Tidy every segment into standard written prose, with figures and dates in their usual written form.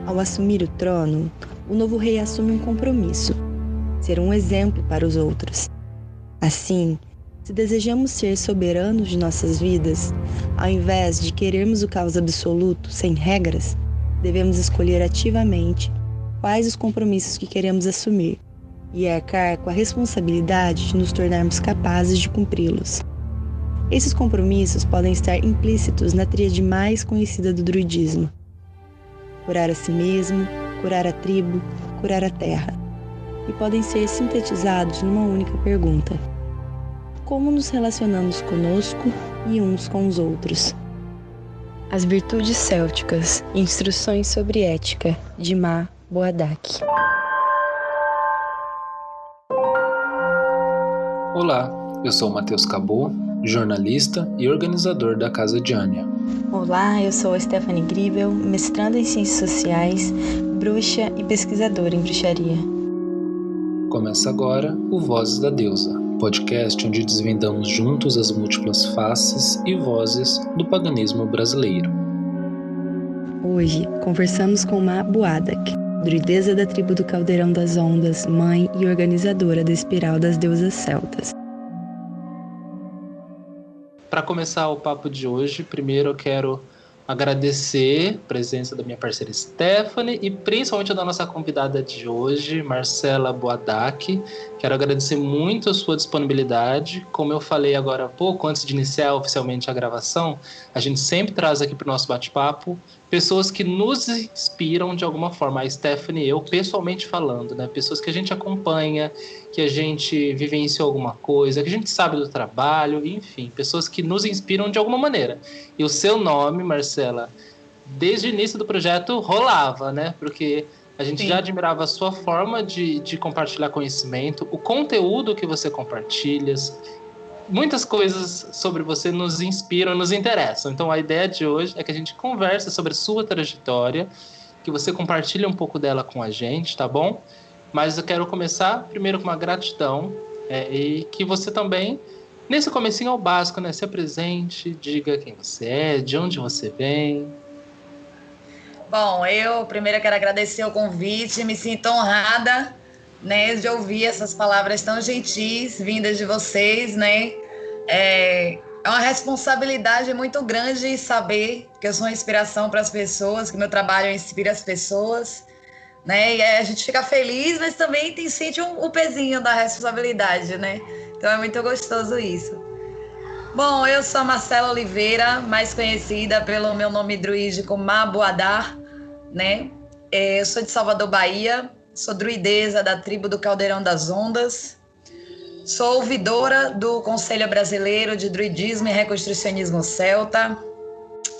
Ao assumir o trono, o novo rei assume um compromisso: ser um exemplo para os outros. Assim, se desejamos ser soberanos de nossas vidas, ao invés de querermos o caos absoluto, sem regras, devemos escolher ativamente quais os compromissos que queremos assumir e arcar com a responsabilidade de nos tornarmos capazes de cumpri-los. Esses compromissos podem estar implícitos na tríade mais conhecida do druidismo: curar a si mesmo, curar a tribo, curar a terra. E podem ser sintetizados numa única pergunta: como nos relacionamos conosco e uns com os outros? As Virtudes Célticas, Instruções sobre Ética, de Ma Boadak. Olá, eu sou Matheus Cabot, jornalista e organizador da Casa de Anya. Olá, eu sou a Stephanie Gribel, mestranda em Ciências Sociais, bruxa e pesquisadora em bruxaria. Começa agora o Vozes da Deusa, podcast onde desvendamos juntos as múltiplas faces e vozes do paganismo brasileiro. Hoje, conversamos com Ma Boadak, druideza da tribo do Caldeirão das Ondas, mãe e organizadora da Espiral das Deusas Celtas. Para começar o papo de hoje, primeiro eu quero agradecer a presença da minha parceira Stephanie e principalmente da nossa convidada de hoje, Marcela Boadak. Quero agradecer muito a sua disponibilidade. Como eu falei agora há pouco, antes de iniciar oficialmente a gravação, a gente sempre traz aqui para o nosso bate-papo pessoas que nos inspiram de alguma forma. A Stephanie e eu, pessoalmente falando, né? Pessoas que a gente acompanha, que a gente vivenciou alguma coisa, que a gente sabe do trabalho, enfim, pessoas que nos inspiram de alguma maneira. E o seu nome, Marcela, desde o início do projeto rolava, né? Porque a gente já admirava a sua forma de compartilhar conhecimento, o conteúdo que você compartilha. Muitas coisas sobre você nos inspiram, nos interessam. Então a ideia de hoje é que a gente converse sobre a sua trajetória, que você compartilhe um pouco dela com a gente, tá bom? Mas eu quero começar primeiro com uma gratidão e que você também, nesse comecinho ao básico, né, se apresente, diga quem você é, de onde você vem. Bom, eu primeiro quero agradecer o convite, me sinto honrada, né, de ouvir essas palavras tão gentis vindas de vocês, né? É uma responsabilidade muito grande saber que eu sou uma inspiração para as pessoas, que meu trabalho inspira as pessoas, né? E a gente fica feliz, mas também sente o pezinho da responsabilidade, né? Então é muito gostoso isso. Bom, eu sou a Marcela Oliveira, mais conhecida pelo meu nome druídico Ma Boadak, né? Eu sou de Salvador, Bahia, sou druideza da tribo do Caldeirão das Ondas, sou ouvidora do Conselho Brasileiro de Druidismo e Reconstrucionismo Celta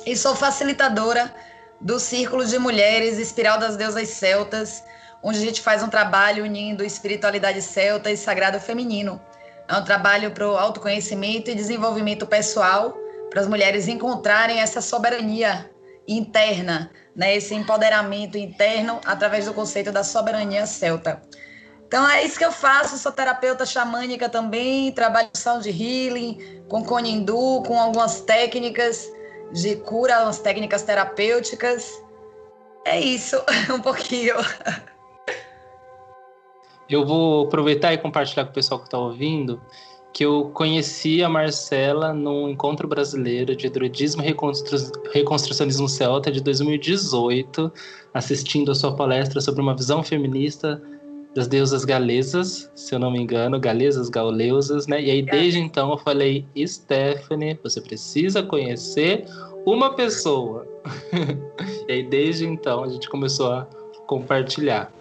e sou facilitadora do Círculo de Mulheres Espiral das Deusas Celtas, onde a gente faz um trabalho unindo espiritualidade celta e sagrado feminino. É um trabalho para o autoconhecimento e desenvolvimento pessoal, para as mulheres encontrarem essa soberania interna, né? Esse empoderamento interno através do conceito da soberania celta. Então é isso que eu faço, sou terapeuta xamânica também, trabalho com sound healing, com cone hindu, com algumas técnicas de cura, umas técnicas terapêuticas. É isso, um pouquinho. Eu vou aproveitar e compartilhar com o pessoal que está ouvindo que eu conheci a Marcela num encontro brasileiro de druidismo e reconstrucionismo celta de 2018, assistindo a sua palestra sobre uma visão feminista das deusas galesas, se eu não me engano, galesas, gauleusas, né? E aí, desde então, eu falei, Stephanie, você precisa conhecer uma pessoa. E aí, desde então, a gente começou a compartilhar.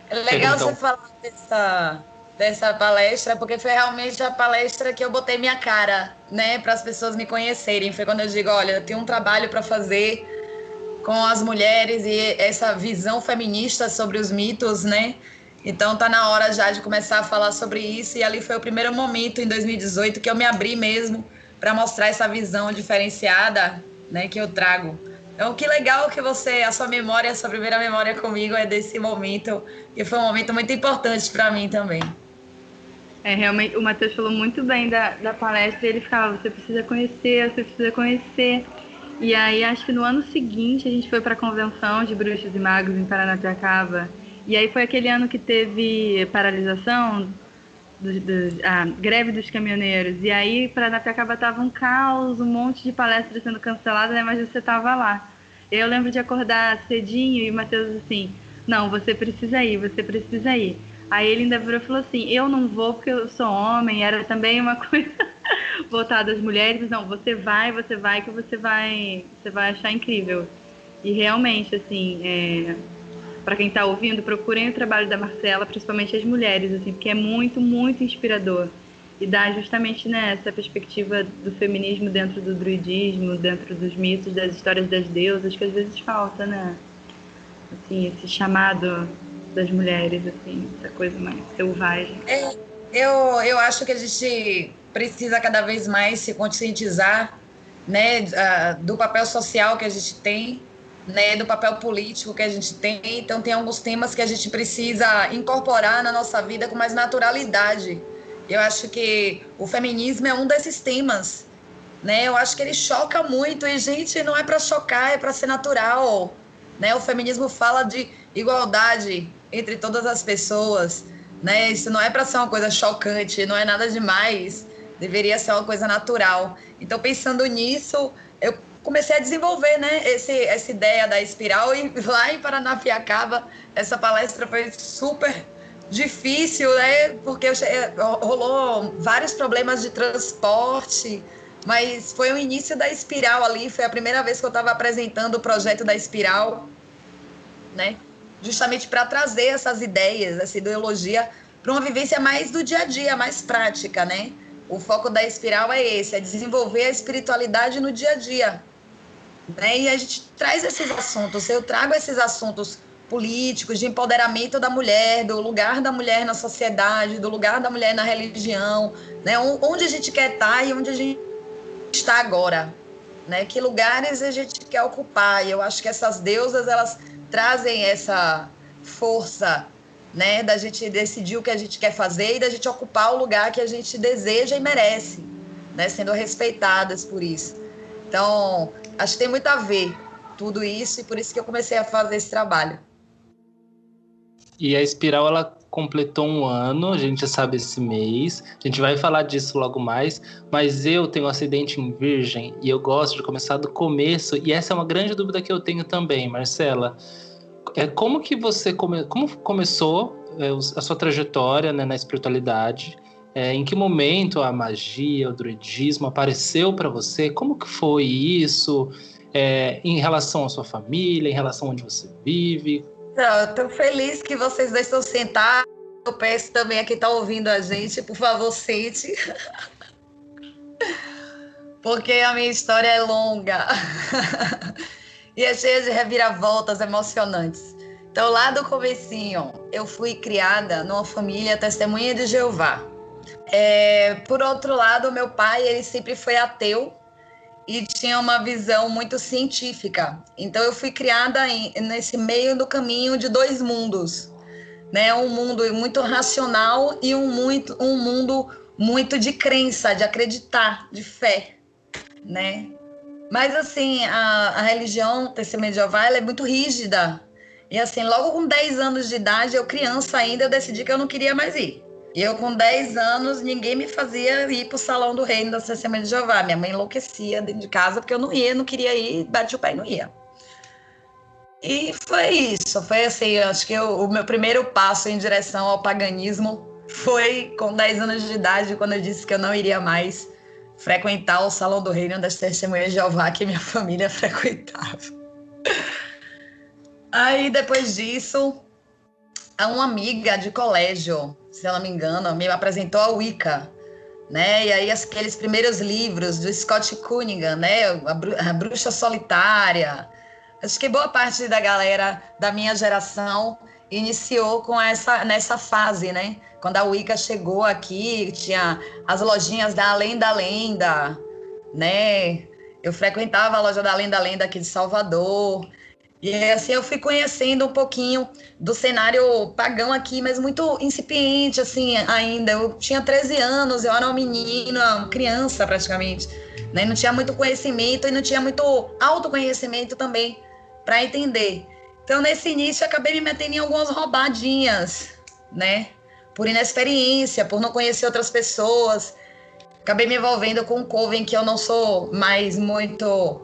É legal você falar dessa palestra, porque foi realmente a palestra que eu botei minha cara, né, para as pessoas me conhecerem. Foi quando eu digo, olha, eu tenho um trabalho para fazer com as mulheres e essa visão feminista sobre os mitos, né? Então tá na hora já de começar a falar sobre isso, e ali foi o primeiro momento, em 2018, que eu me abri mesmo para mostrar essa visão diferenciada, né, que eu trago. Então, que legal que a sua memória, a sua primeira memória comigo é desse momento, e foi um momento muito importante para mim também. Realmente, o Matheus falou muito bem da palestra, e ele ficava, você precisa conhecer. E aí, acho que no ano seguinte, a gente foi para a Convenção de Bruxos e Magos em Paranapiacaba. E aí foi aquele ano que teve paralisação, a greve dos caminhoneiros. E aí, Paranapiacaba tava um caos, um monte de palestras sendo canceladas, né? Mas você tava lá. Eu lembro de acordar cedinho e o Matheus assim, não, você precisa ir, você precisa ir. Aí ele ainda virou e falou assim, eu não vou porque eu sou homem, era também uma coisa voltada às mulheres, não, você vai que você vai achar incrível. E realmente, assim, para quem está ouvindo, procurem o trabalho da Marcela, principalmente as mulheres, assim, porque é muito, muito inspirador. E dá justamente nessa perspectiva do feminismo dentro do druidismo, dentro dos mitos, das histórias das deusas, que às vezes falta, né? Assim, esse chamado das mulheres, assim, essa coisa mais selvagem. Eu acho que a gente precisa cada vez mais se conscientizar, né, do papel social que a gente tem, né, do papel político que a gente tem. Então tem alguns temas que a gente precisa incorporar na nossa vida com mais naturalidade. Eu acho que o feminismo é um desses temas, né? Eu acho que ele choca muito e, gente, não é para chocar, é para ser natural, né? O feminismo fala de igualdade entre todas as pessoas, né? Isso não é para ser uma coisa chocante, não é nada demais, deveria ser uma coisa natural. Então, pensando nisso, eu comecei a desenvolver, né, essa ideia da espiral, e lá em Paranapiacaba, essa palestra foi super difícil, né, porque rolou vários problemas de transporte, mas foi o início da espiral ali, foi a primeira vez que eu estava apresentando o projeto da espiral, né, justamente para trazer essas ideias, essa ideologia, para uma vivência mais do dia a dia, mais prática, né. O foco da espiral é esse, é desenvolver a espiritualidade no dia a dia, né? E a gente traz esses assuntos, eu trago esses assuntos políticos, de empoderamento da mulher, do lugar da mulher na sociedade, do lugar da mulher na religião, né? Onde a gente quer estar e onde a gente está agora, né? Que lugares a gente quer ocupar. E eu acho que essas deusas, elas trazem essa força, né? Da gente decidir o que a gente quer fazer e da gente ocupar o lugar que a gente deseja e merece, né? Sendo respeitadas por isso. Então, acho que tem muito a ver tudo isso e por isso que eu comecei a fazer esse trabalho. E a Espiral, ela completou 1 ano, a gente já sabe esse mês, a gente vai falar disso logo mais, mas eu tenho um acidente em Virgem e eu gosto de começar do começo, e essa é uma grande dúvida que eu tenho também, Marcela. Como que você como começou a sua trajetória, né, na espiritualidade? Em que momento a magia, o druidismo apareceu para você? Como que foi isso? Em relação à sua família, em relação a onde você vive? Eu estou feliz que vocês dois estão sentados. Eu peço também a quem está ouvindo a gente, por favor, sente. Porque a minha história é longa. E é cheia de reviravoltas emocionantes. Então, lá do comecinho, eu fui criada numa família testemunha de Jeová. Por outro lado, meu pai, ele sempre foi ateu e tinha uma visão muito científica. Então, eu fui criada nesse meio do caminho de 2 mundos, né? Um mundo muito racional e um mundo muito de crença, de acreditar, de fé, né? Mas, assim, a religião Testemunha de Jeová, ela é muito rígida. E, assim, logo com 10 anos de idade, eu criança ainda, eu decidi que eu não queria mais ir. E eu, com 10 anos, ninguém me fazia ir para o Salão do Reino da Testemunha de Jeová. Minha mãe enlouquecia dentro de casa porque eu não ia, não queria ir, bati o pé e não ia. E foi isso, foi assim, acho que o meu primeiro passo em direção ao paganismo foi com 10 anos de idade, quando eu disse que eu não iria mais frequentar o Salão do Reino das Testemunhas de Jeová que minha família frequentava. Aí, depois disso, uma amiga de colégio, se eu não me engano, me apresentou a Wicca, né? E aí aqueles primeiros livros do Scott Cunningham, né? A Bruxa Solitária. Acho que boa parte da galera da minha geração iniciou nessa fase, né? Quando a Wicca chegou aqui, tinha as lojinhas da Além da Lenda, né? Eu frequentava a loja da Além da Lenda aqui de Salvador. E assim eu fui conhecendo um pouquinho do cenário pagão aqui, mas muito incipiente, assim, ainda. Eu tinha 13 anos, eu era uma menina, uma criança praticamente, né? Não tinha muito conhecimento e não tinha muito autoconhecimento também para entender. Então, nesse início, eu acabei me metendo em algumas roubadinhas, né? Por inexperiência, por não conhecer outras pessoas. Acabei me envolvendo com um coven que eu não sou mais muito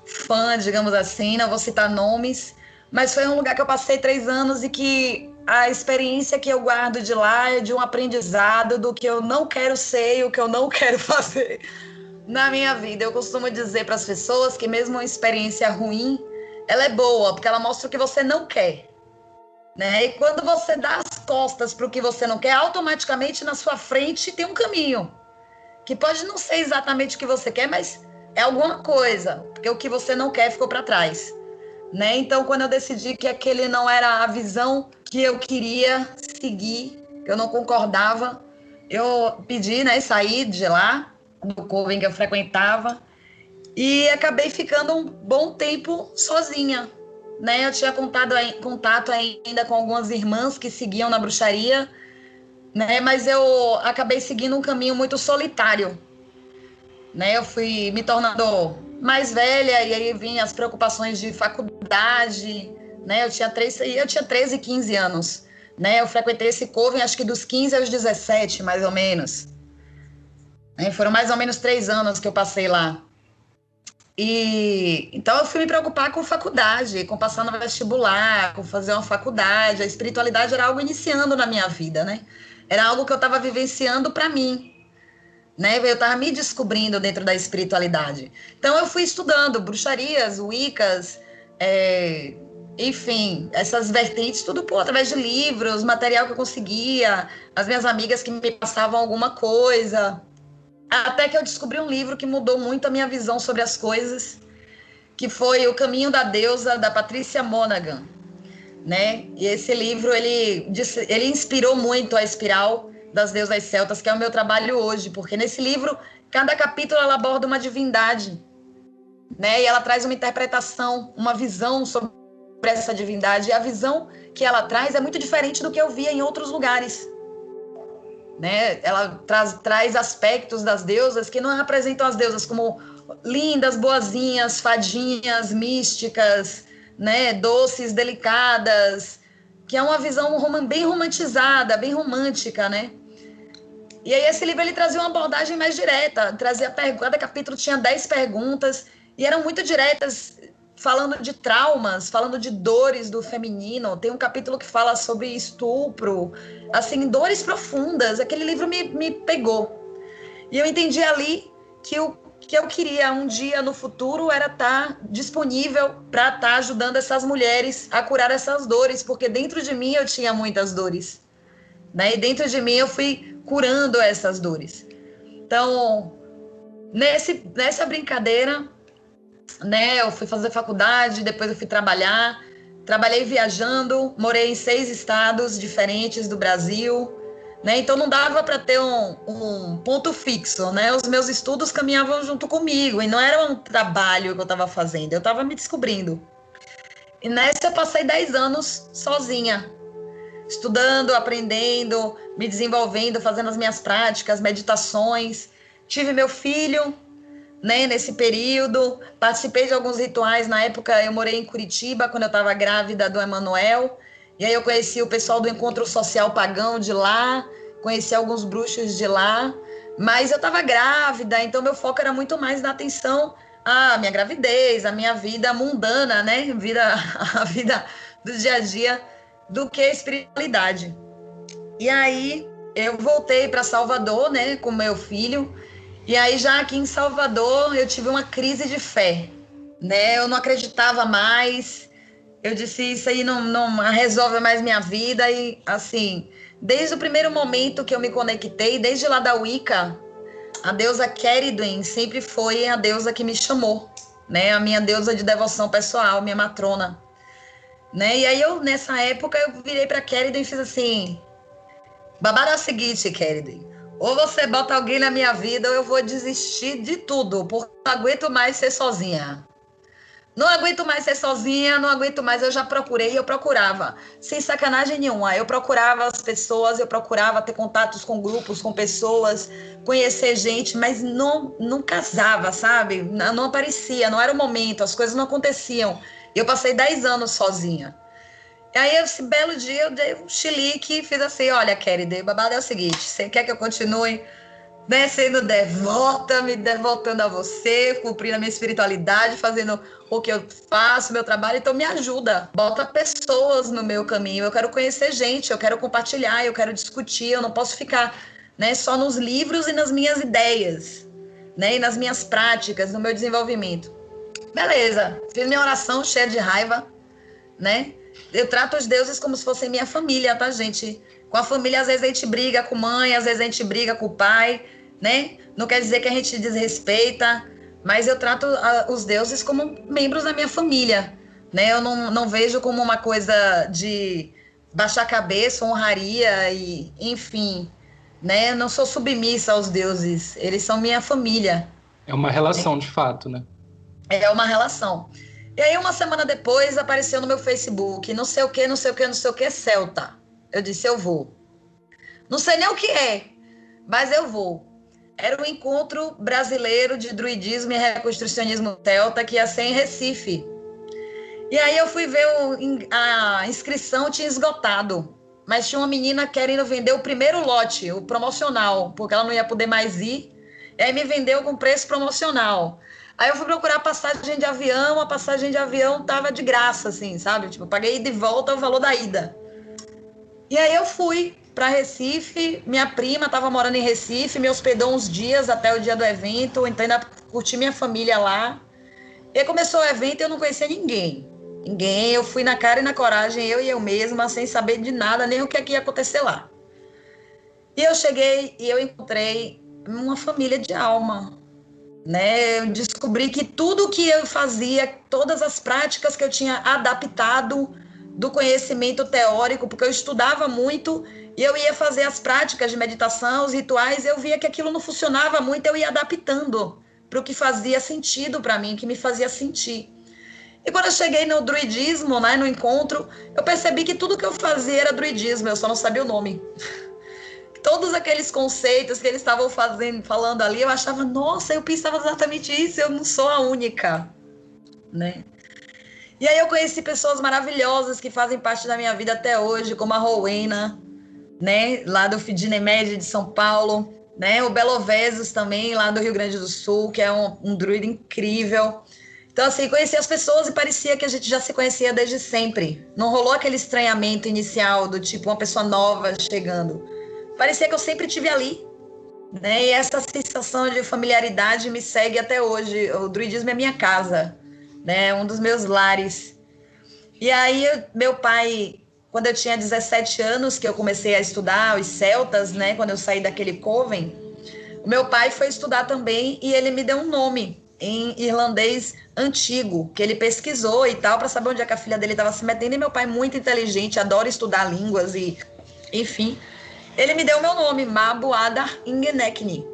fã, digamos assim, não vou citar nomes, mas foi um lugar que eu passei 3 anos e que a experiência que eu guardo de lá é de um aprendizado do que eu não quero ser e o que eu não quero fazer na minha vida. Eu costumo dizer para as pessoas que mesmo uma experiência ruim, ela é boa, porque ela mostra o que você não quer, né? E quando você dá as costas para o que você não quer, automaticamente na sua frente tem um caminho, que pode não ser exatamente o que você quer, mas é alguma coisa, porque o que você não quer ficou para trás, né? Então, quando eu decidi que aquele não era a visão que eu queria seguir, que eu não concordava, eu pedi, né, sair de lá, do coven que eu frequentava, e acabei ficando um bom tempo sozinha, né? Eu tinha contato ainda com algumas irmãs que seguiam na bruxaria, né? Mas eu acabei seguindo um caminho muito solitário, né? Eu fui me tornando mais velha e aí vinham as preocupações de faculdade, né? Eu tinha 13 e 15 anos, né? Eu frequentei esse coven acho que dos 15 aos 17, mais ou menos. Foram mais ou menos 3 anos que eu passei lá. E então eu fui me preocupar com faculdade, com passar no vestibular, com fazer uma faculdade. A espiritualidade era algo iniciando na minha vida, né? Era algo que eu estava vivenciando para mim, né? Eu estava me descobrindo dentro da espiritualidade. Então eu fui estudando bruxarias, wiccas, enfim, essas vertentes, tudo através de livros, material que eu conseguia, as minhas amigas que me passavam alguma coisa. Até que eu descobri um livro que mudou muito a minha visão sobre as coisas, que foi O Caminho da Deusa, da Patricia Monaghan, né? E esse livro, ele inspirou muito a Espiral das Deusas Celtas, que é o meu trabalho hoje, porque nesse livro, cada capítulo ela aborda uma divindade, né? E ela traz uma interpretação, uma visão sobre essa divindade, e a visão que ela traz é muito diferente do que eu via em outros lugares, né? Ela traz aspectos das deusas que não representam as deusas como lindas, boazinhas, fadinhas, místicas, né? Doces, delicadas, que é uma visão bem romantizada, bem romântica, né? E aí esse livro ele trazia uma abordagem mais direta, cada capítulo tinha 10 perguntas e eram muito diretas, falando de traumas, falando de dores do feminino. Tem um capítulo que fala sobre estupro, assim, dores profundas. Aquele livro me pegou. E eu entendi ali que o que eu queria um dia no futuro era estar disponível para estar ajudando essas mulheres a curar essas dores, porque dentro de mim eu tinha muitas dores, né? E dentro de mim eu fui curando essas dores. Então, nessa brincadeira, né, eu fui fazer faculdade, depois eu fui trabalhar, trabalhei viajando, morei em 6 estados diferentes do Brasil, né, então não dava para ter um ponto fixo, né, os meus estudos caminhavam junto comigo, e não era um trabalho que eu estava fazendo, eu estava me descobrindo. E nessa eu passei 10 anos sozinha, estudando, aprendendo, me desenvolvendo, fazendo as minhas práticas, meditações, tive meu filho, né, nesse período, participei de alguns rituais. Na época eu morei em Curitiba, quando eu estava grávida do Emanuel, e aí eu conheci o pessoal do Encontro Social Pagão de lá, conheci alguns bruxos de lá, mas eu estava grávida, então meu foco era muito mais na atenção à minha gravidez, à minha vida mundana, né, a vida do dia a dia, do que a espiritualidade. E aí eu voltei para Salvador, né, com meu filho. E aí, já aqui em Salvador, eu tive uma crise de fé, né? Eu não acreditava mais. Eu disse, isso aí não resolve mais minha vida. E, assim, desde o primeiro momento que eu me conectei, desde lá da Wicca, a deusa Keridwen sempre foi a deusa que me chamou, né? A minha deusa de devoção pessoal, minha matrona, né? E aí, nessa época, eu virei para Keridwen e fiz assim, babado é o seguinte, Keridwen, ou você bota alguém na minha vida ou eu vou desistir de tudo, porque não aguento mais ser sozinha. Não aguento mais ser sozinha, não aguento mais. Eu já procurei, eu procurava, sem sacanagem nenhuma. Eu procurava as pessoas, eu procurava ter contatos com grupos, com pessoas, conhecer gente, mas não casava, sabe? Não aparecia, não era o momento, as coisas não aconteciam. Eu passei 10 anos sozinha. E aí, esse belo dia, eu dei um chilique e fiz assim: olha, Kelly, o babado é o seguinte, você quer que eu continue, né, sendo devota, me devotando a você, cumprindo a minha espiritualidade, fazendo o que eu faço, meu trabalho, então me ajuda, bota pessoas no meu caminho, eu quero conhecer gente, eu quero compartilhar, eu quero discutir, eu não posso ficar, né, só nos livros e nas minhas ideias, né, e nas minhas práticas, no meu desenvolvimento. Beleza, fiz minha oração cheia de raiva, né? Eu trato os deuses como se fossem minha família, tá, gente? Com a família, às vezes a gente briga com mãe, às vezes a gente briga com o pai, né? Não quer dizer que a gente desrespeita, mas eu trato os deuses como membros da minha família, né? Eu não vejo como uma coisa de baixar a cabeça, honraria e, enfim, né? Eu não sou submissa aos deuses, eles são minha família. É uma relação, de fato, né? É uma relação. E aí, uma semana depois, apareceu no meu Facebook, não sei o que, não sei o que, não sei o que, Celta. Eu disse, eu vou. Não sei nem o que é, mas eu vou. Era um encontro brasileiro de druidismo e reconstrucionismo celta que ia ser em Recife. E aí eu fui ver, a inscrição tinha esgotado, mas tinha uma menina querendo vender o primeiro lote, o promocional, porque ela não ia poder mais ir. E aí me vendeu com preço promocional. Aí eu fui procurar passagem de avião, a passagem de avião tava de graça, assim, sabe? Tipo, eu paguei de volta o valor da ida. E aí eu fui para Recife, minha prima estava morando em Recife, me hospedou uns dias até o dia do evento, então ainda curti minha família lá. E aí começou o evento e eu não conhecia ninguém. Ninguém, eu fui na cara e na coragem, eu e eu mesma, sem saber de nada, nem o que ia acontecer lá. E eu cheguei e eu encontrei uma família de alma, né? Eu descobri que tudo que eu fazia, todas as práticas que eu tinha adaptado do conhecimento teórico, porque eu estudava muito e eu ia fazer as práticas de meditação, os rituais, eu via que aquilo não funcionava muito, eu ia adaptando para o que fazia sentido para mim, que me fazia sentir. E quando eu cheguei no druidismo, né, no encontro, eu percebi que tudo que eu fazia era druidismo, eu só não sabia o nome. Todos aqueles conceitos que eles estavam falando ali, eu achava, nossa, eu pensava exatamente isso, eu não sou a única, né? E aí eu conheci pessoas maravilhosas que fazem parte da minha vida até hoje, como a Rowena, né, lá do Fidinemed de São Paulo, né, o Belovesos também, lá do Rio Grande do Sul, que é um druida incrível. Então, assim, conheci as pessoas e parecia que a gente já se conhecia desde sempre. Não rolou aquele estranhamento inicial do tipo uma pessoa nova chegando. Parecia que eu sempre estive ali, né? E essa sensação de familiaridade me segue até hoje. O druidismo é minha casa, né? Um dos meus lares. E aí, meu pai, quando eu tinha 17 anos, que eu comecei a estudar os celtas, né? Quando eu saí daquele coven, o meu pai foi estudar também e ele me deu um nome em irlandês antigo, que ele pesquisou e tal, para saber onde é que a filha dele estava se metendo. E meu pai, muito inteligente, adora estudar línguas e, enfim, ele me deu o meu nome, Mabuadar Ingenekni,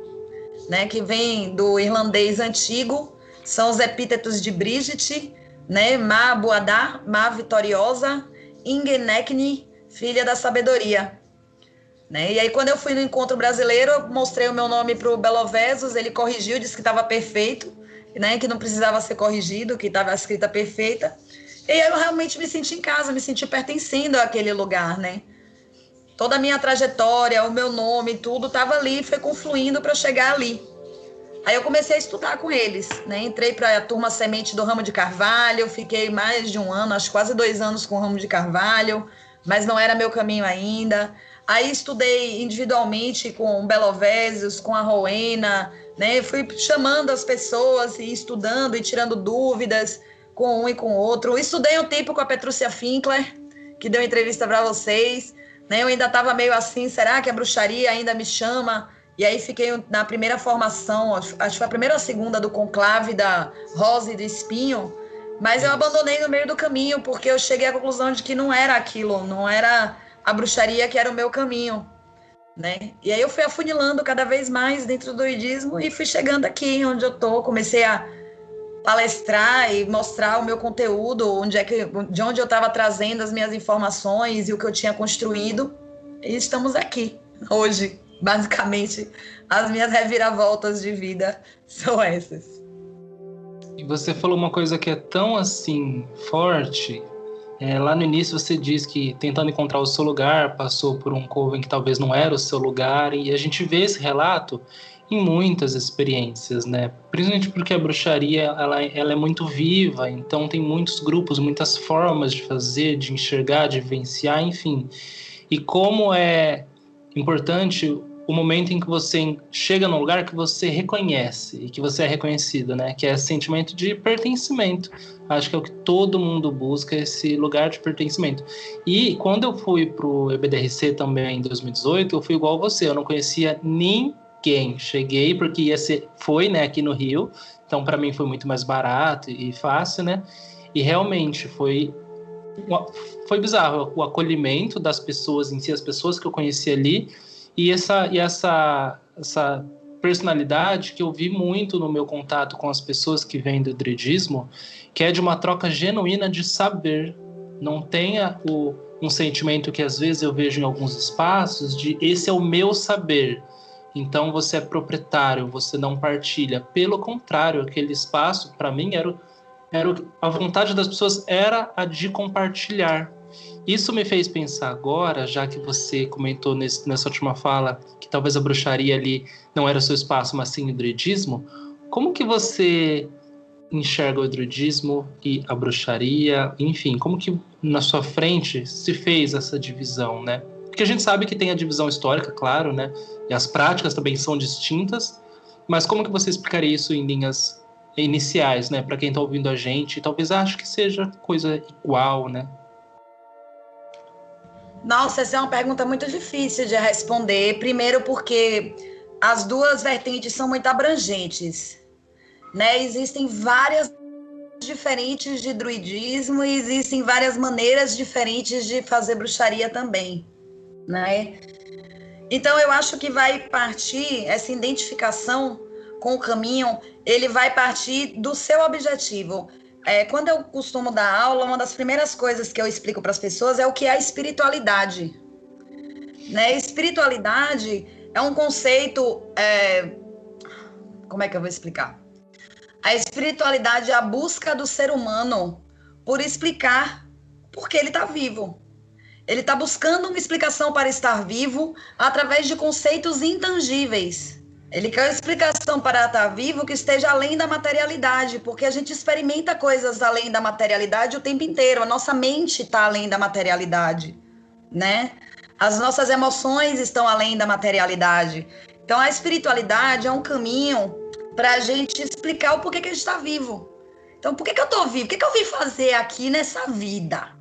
né, que vem do irlandês antigo, são os epítetos de Bridget, né, Mabuadar, Má vitoriosa, Ingenekni, filha da sabedoria. Né? E aí, quando eu fui no encontro brasileiro, eu mostrei o meu nome para o Belovesos, ele corrigiu, disse que estava perfeito, né, que não precisava ser corrigido, que estava a escrita perfeita. E aí eu realmente me senti em casa, me senti pertencendo àquele lugar, né? Toda a minha trajetória, o meu nome, tudo estava ali, foi confluindo para chegar ali. Aí eu comecei a estudar com eles, né? Entrei para a turma semente do ramo de carvalho, fiquei mais de um ano, acho quase 2 anos com o ramo de carvalho, mas não era meu caminho ainda. Aí estudei individualmente com o Belovesos, com a Rowena, né? Fui chamando as pessoas e estudando e tirando dúvidas com um e com o outro. Estudei um tempo com a Petrúcia Finkler, que deu entrevista para vocês, né? Eu ainda estava meio assim, será que a bruxaria ainda me chama? E aí fiquei na primeira formação, acho que foi a primeira ou a segunda do conclave da Rosa e do Espinho, mas eu abandonei no meio do caminho, porque eu cheguei à conclusão de que não era aquilo, não era a bruxaria que era o meu caminho, né? E aí eu fui afunilando cada vez mais dentro do druidismo e fui chegando aqui onde eu tô, comecei a palestrar e mostrar o meu conteúdo, de onde eu estava trazendo as minhas informações e o que eu tinha construído. E estamos aqui hoje, basicamente. As minhas reviravoltas de vida são essas. E você falou uma coisa que é tão assim forte. Lá no início você diz que tentando encontrar o seu lugar, passou por um coven que talvez não era o seu lugar, e a gente vê esse relato em muitas experiências, né? Principalmente porque a bruxaria ela é muito viva, então tem muitos grupos, muitas formas de fazer, de enxergar, de vivenciar, enfim. E como é importante o momento em que você chega num lugar que você reconhece e que você é reconhecido, né? Que é esse sentimento de pertencimento. Acho que é o que todo mundo busca, esse lugar de pertencimento. E quando eu fui pro EBDRC também em 2018, eu fui igual a você, eu não conhecia ninguém. Cheguei porque foi, né, aqui no Rio, então para mim foi muito mais barato e fácil, né? E realmente foi bizarro o acolhimento das pessoas em si, as pessoas que eu conheci ali, e essa personalidade que eu vi muito no meu contato com as pessoas que vêm do druidismo, que é de uma troca genuína de saber. Não tenha um sentimento que às vezes eu vejo em alguns espaços de esse é o meu saber, então você é proprietário, você não partilha. Pelo contrário, aquele espaço para mim a vontade das pessoas era a de compartilhar. Isso me fez pensar agora, já que você comentou nessa última fala que talvez a bruxaria ali não era o seu espaço, mas sim o druidismo. Como que você enxerga o druidismo e a bruxaria? Enfim, como que na sua frente se fez essa divisão, né? Porque a gente sabe que tem a divisão histórica, claro, né? E as práticas também são distintas, mas como que você explicaria isso em linhas iniciais, né? Para quem está ouvindo a gente, talvez ache que seja coisa igual, né? Nossa, essa é uma pergunta muito difícil de responder. Primeiro porque as duas vertentes são muito abrangentes, né? Existem várias diferentes de druidismo e existem várias maneiras diferentes de fazer bruxaria também, né? Então eu acho que vai partir essa identificação com o caminho, ele vai partir do seu objetivo. Quando eu costumo dar aula, uma das primeiras coisas que eu explico para as pessoas é o que é a espiritualidade. Né? Espiritualidade é um conceito... Como é que eu vou explicar? A espiritualidade é a busca do ser humano por explicar por que ele está vivo. Ele está buscando uma explicação para estar vivo através de conceitos intangíveis. Ele quer uma explicação para estar vivo que esteja além da materialidade, porque a gente experimenta coisas além da materialidade o tempo inteiro. A nossa mente está além da materialidade, né? As nossas emoções estão além da materialidade. Então, a espiritualidade é um caminho para a gente explicar o porquê que a gente está vivo. Então, por que eu estou vivo? O que eu vim fazer aqui nessa vida?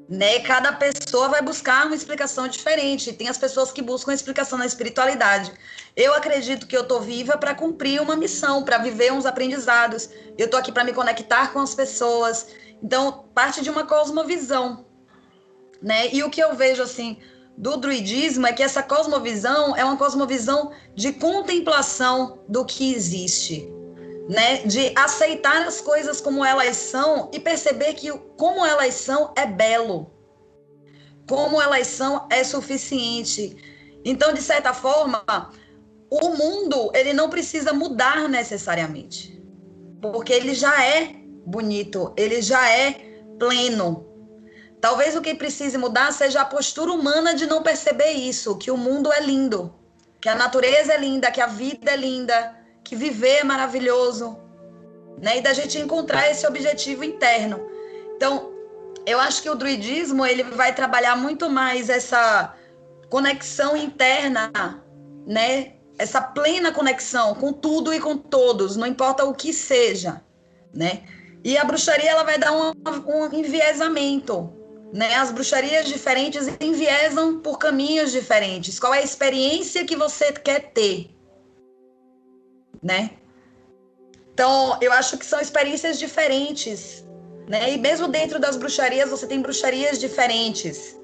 Né? Cada pessoa vai buscar uma explicação diferente. Tem as pessoas que buscam a explicação na espiritualidade. Eu acredito que eu estou viva para cumprir uma missão, para viver uns aprendizados. Eu estou aqui para me conectar com as pessoas. Então, parte de uma cosmovisão. Né? E o que eu vejo assim do druidismo é que essa cosmovisão é uma cosmovisão de contemplação do que existe. Né, de aceitar as coisas como elas são e perceber que como elas são é belo, como elas são é suficiente. Então, de certa forma, o mundo ele não precisa mudar necessariamente, porque ele já é bonito, ele já é pleno. Talvez o que precise mudar seja a postura humana de não perceber isso, que o mundo é lindo, que a natureza é linda, que a vida é linda, que viver é maravilhoso, né? E da gente encontrar esse objetivo interno. Então, eu acho que o druidismo ele vai trabalhar muito mais essa conexão interna, né? Essa plena conexão com tudo e com todos, não importa o que seja, né? E a bruxaria ela vai dar um enviesamento, né? As bruxarias diferentes enviesam por caminhos diferentes. Qual é a experiência que você quer ter? Né? Então, eu acho que são experiências diferentes, né? E mesmo dentro das bruxarias, você tem bruxarias diferentes.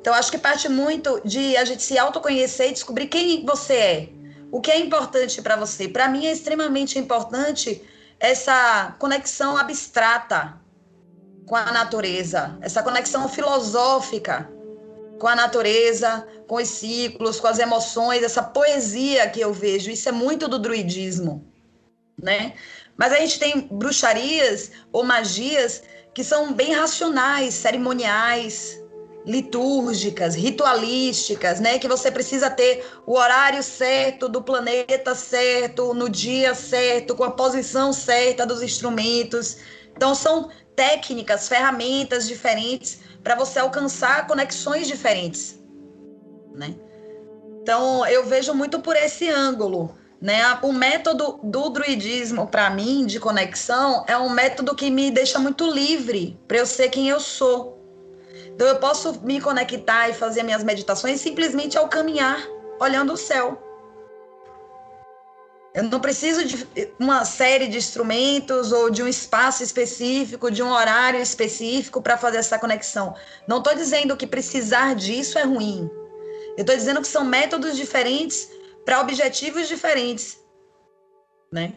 Então, acho que parte muito de a gente se autoconhecer e descobrir quem você é. O que é importante para você. Para mim, é extremamente importante essa conexão abstrata com a natureza, essa conexão filosófica com a natureza, com os ciclos, com as emoções, essa poesia que eu vejo. Isso é muito do druidismo, né? Mas a gente tem bruxarias ou magias que são bem racionais, cerimoniais, litúrgicas, ritualísticas, né? Que você precisa ter o horário certo do planeta certo, no dia certo, com a posição certa dos instrumentos. Então, são técnicas, ferramentas diferentes para você alcançar conexões diferentes, né? Então, eu vejo muito por esse ângulo, né? O método do druidismo, para mim, de conexão, é um método que me deixa muito livre para eu ser quem eu sou. Então, eu posso me conectar e fazer minhas meditações simplesmente ao caminhar, olhando o céu. Eu não preciso de uma série de instrumentos ou de um espaço específico, de um horário específico para fazer essa conexão. Não estou dizendo que precisar disso é ruim. Eu estou dizendo que são métodos diferentes para objetivos diferentes, né?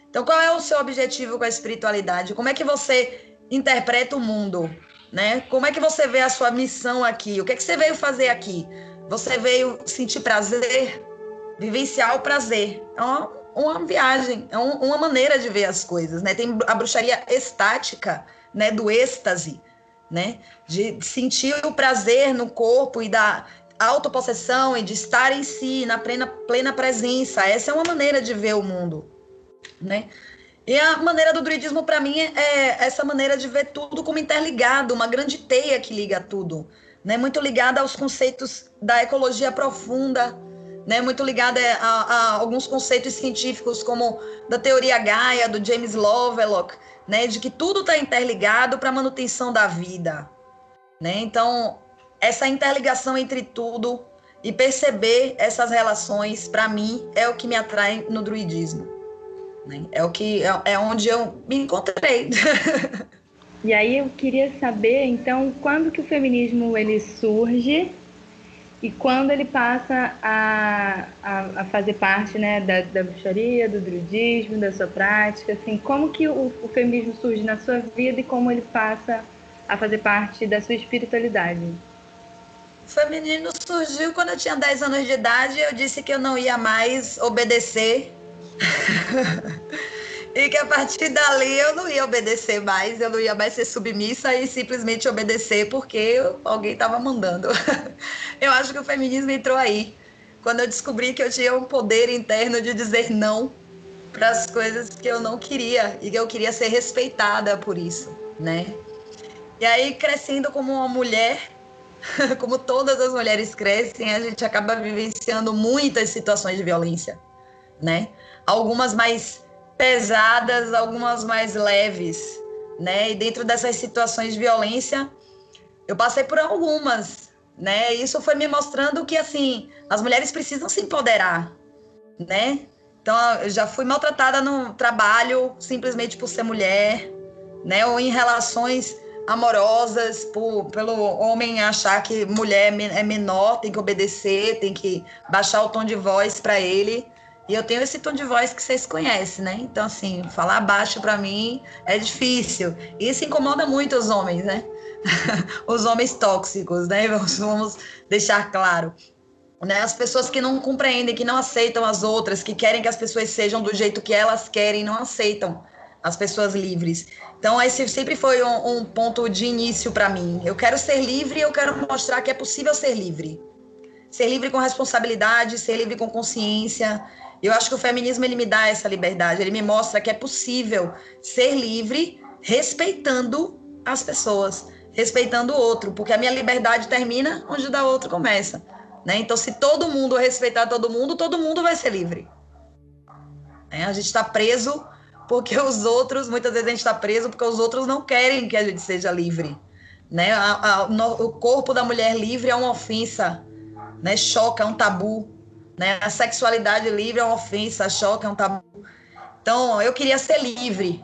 Então, qual é o seu objetivo com a espiritualidade? Como é que você interpreta o mundo, né? Como é que você vê a sua missão aqui? O que é que você veio fazer aqui? Você veio sentir prazer? Vivenciar o prazer. É uma viagem, é uma maneira de ver as coisas, né? Tem a bruxaria estática, né? Do êxtase, né? De sentir o prazer no corpo e da autopossessão e de estar em si, na plena presença. Essa é uma maneira de ver o mundo, né? E a maneira do druidismo, para mim, é essa maneira de ver tudo como interligado, uma grande teia que liga tudo, né? Muito ligada aos conceitos da ecologia profunda, né, muito ligada a alguns conceitos científicos, como da teoria Gaia, do James Lovelock, né, de que tudo está interligado para a manutenção da vida, né? Então, essa interligação entre tudo e perceber essas relações, para mim, é o que me atrai no druidismo, né? É onde eu me encontrei. E aí eu queria saber, então, quando que o feminismo ele surge e quando ele passa a fazer parte, né, da bruxaria, do druidismo, da sua prática, assim, como que o feminismo surge na sua vida e como ele passa a fazer parte da sua espiritualidade? O feminismo surgiu quando eu tinha 10 anos de idade e eu disse que eu não ia mais obedecer e que a partir dali eu não ia obedecer mais, eu não ia mais ser submissa e simplesmente obedecer porque alguém estava mandando. Eu acho que o feminismo entrou aí, quando eu descobri que eu tinha um poder interno de dizer não para as coisas que eu não queria e que eu queria ser respeitada por isso, né? E aí, crescendo como uma mulher, como todas as mulheres crescem, a gente acaba vivenciando muitas situações de violência, né? Algumas mais pesadas, algumas mais leves, né? E dentro dessas situações de violência, eu passei por algumas, né? E isso foi me mostrando que, assim, as mulheres precisam se empoderar, né? Então, eu já fui maltratada no trabalho simplesmente por ser mulher, né? Ou em relações amorosas, pelo homem achar que mulher é menor, tem que obedecer, tem que baixar o tom de voz para ele. E eu tenho esse tom de voz que vocês conhecem, né? Então, assim, falar baixo para mim é difícil. Isso incomoda muito os homens, né? Os homens tóxicos, né? Vamos deixar claro. Né? As pessoas que não compreendem, que não aceitam as outras, que querem que as pessoas sejam do jeito que elas querem, não aceitam as pessoas livres. Então, esse sempre foi um ponto de início para mim. Eu quero ser livre e eu quero mostrar que é possível ser livre. Ser livre com responsabilidade, ser livre com consciência. Eu acho que o feminismo ele me dá essa liberdade, ele me mostra que é possível ser livre respeitando as pessoas, respeitando o outro, porque a minha liberdade termina onde o da outra começa, né? Então, se todo mundo respeitar todo mundo vai ser livre. A gente está preso porque os outros, muitas vezes a gente está preso porque os outros não querem que a gente seja livre, né? O corpo da mulher livre é uma ofensa, né? Choca, é um tabu, né? A sexualidade livre é uma ofensa, choca, é um tabu. Então, eu queria ser livre.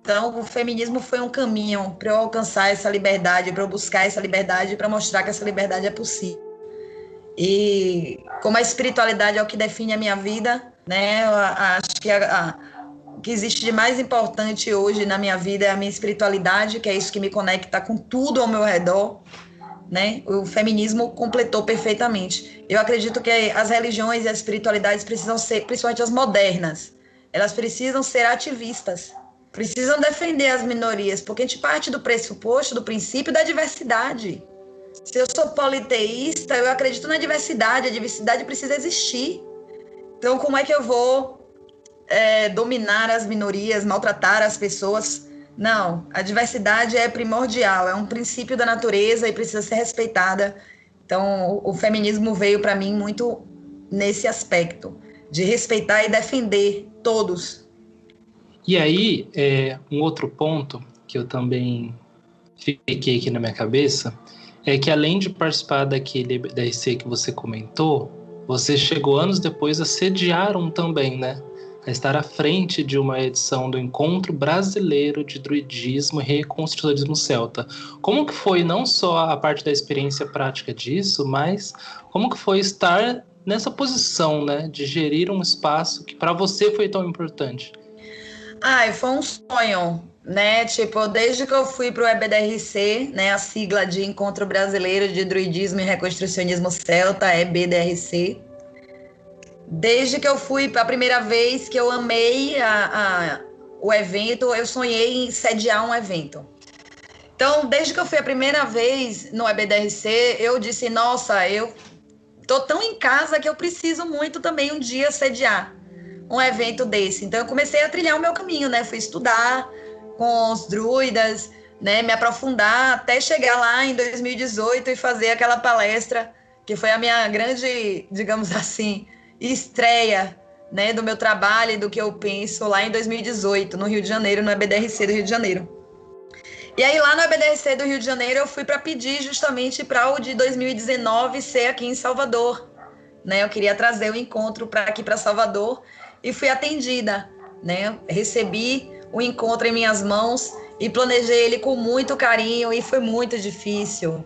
Então, o feminismo foi um caminho para eu alcançar essa liberdade, para eu buscar essa liberdade, para mostrar que essa liberdade é possível. E como a espiritualidade é o que define a minha vida, né? Eu acho que que existe de mais importante hoje na minha vida é a minha espiritualidade, que é isso que me conecta com tudo ao meu redor, né? O feminismo completou perfeitamente. Eu acredito que as religiões e as espiritualidades precisam ser, principalmente as modernas, elas precisam ser ativistas, precisam defender as minorias, porque a gente parte do pressuposto, do princípio da diversidade. Se eu sou politeísta, eu acredito na diversidade, a diversidade precisa existir. Então, como é que eu vou dominar as minorias, maltratar as pessoas? Não, a diversidade é primordial, é um princípio da natureza e precisa ser respeitada. Então, o feminismo veio para mim muito nesse aspecto, de respeitar e defender todos. E aí, um outro ponto que eu também fiquei aqui na minha cabeça é que, além de participar da IC que você comentou, você chegou anos depois a sediar também, né? A estar à frente de uma edição do Encontro Brasileiro de Druidismo e Reconstrucionismo Celta. Como que foi não só a parte da experiência prática disso, mas como que foi estar nessa posição, né, de gerir um espaço que para você foi tão importante? Foi um sonho, né? Tipo, desde que eu fui para o EBDRC, né, a sigla de Encontro Brasileiro de Druidismo e Reconstrucionismo Celta, EBDRC. Desde que eu fui a primeira vez que eu amei o evento, eu sonhei em sediar um evento. Então, desde que eu fui a primeira vez no EBDRC, eu disse, nossa, eu tô tão em casa que eu preciso muito também um dia sediar um evento desse. Então, eu comecei a trilhar o meu caminho, né? Fui estudar com os druidas, né? Me aprofundar até chegar lá em 2018 e fazer aquela palestra que foi a minha grande, digamos assim, estreia, né, do meu trabalho e do que eu penso lá em 2018, no Rio de Janeiro, no EBDRC do Rio de Janeiro. E aí lá no EBDRC do Rio de Janeiro eu fui para pedir justamente para o de 2019 ser aqui em Salvador, né? Eu queria trazer o encontro aqui para Salvador e fui atendida, né? Recebi o encontro em minhas mãos e planejei ele com muito carinho e foi muito difícil,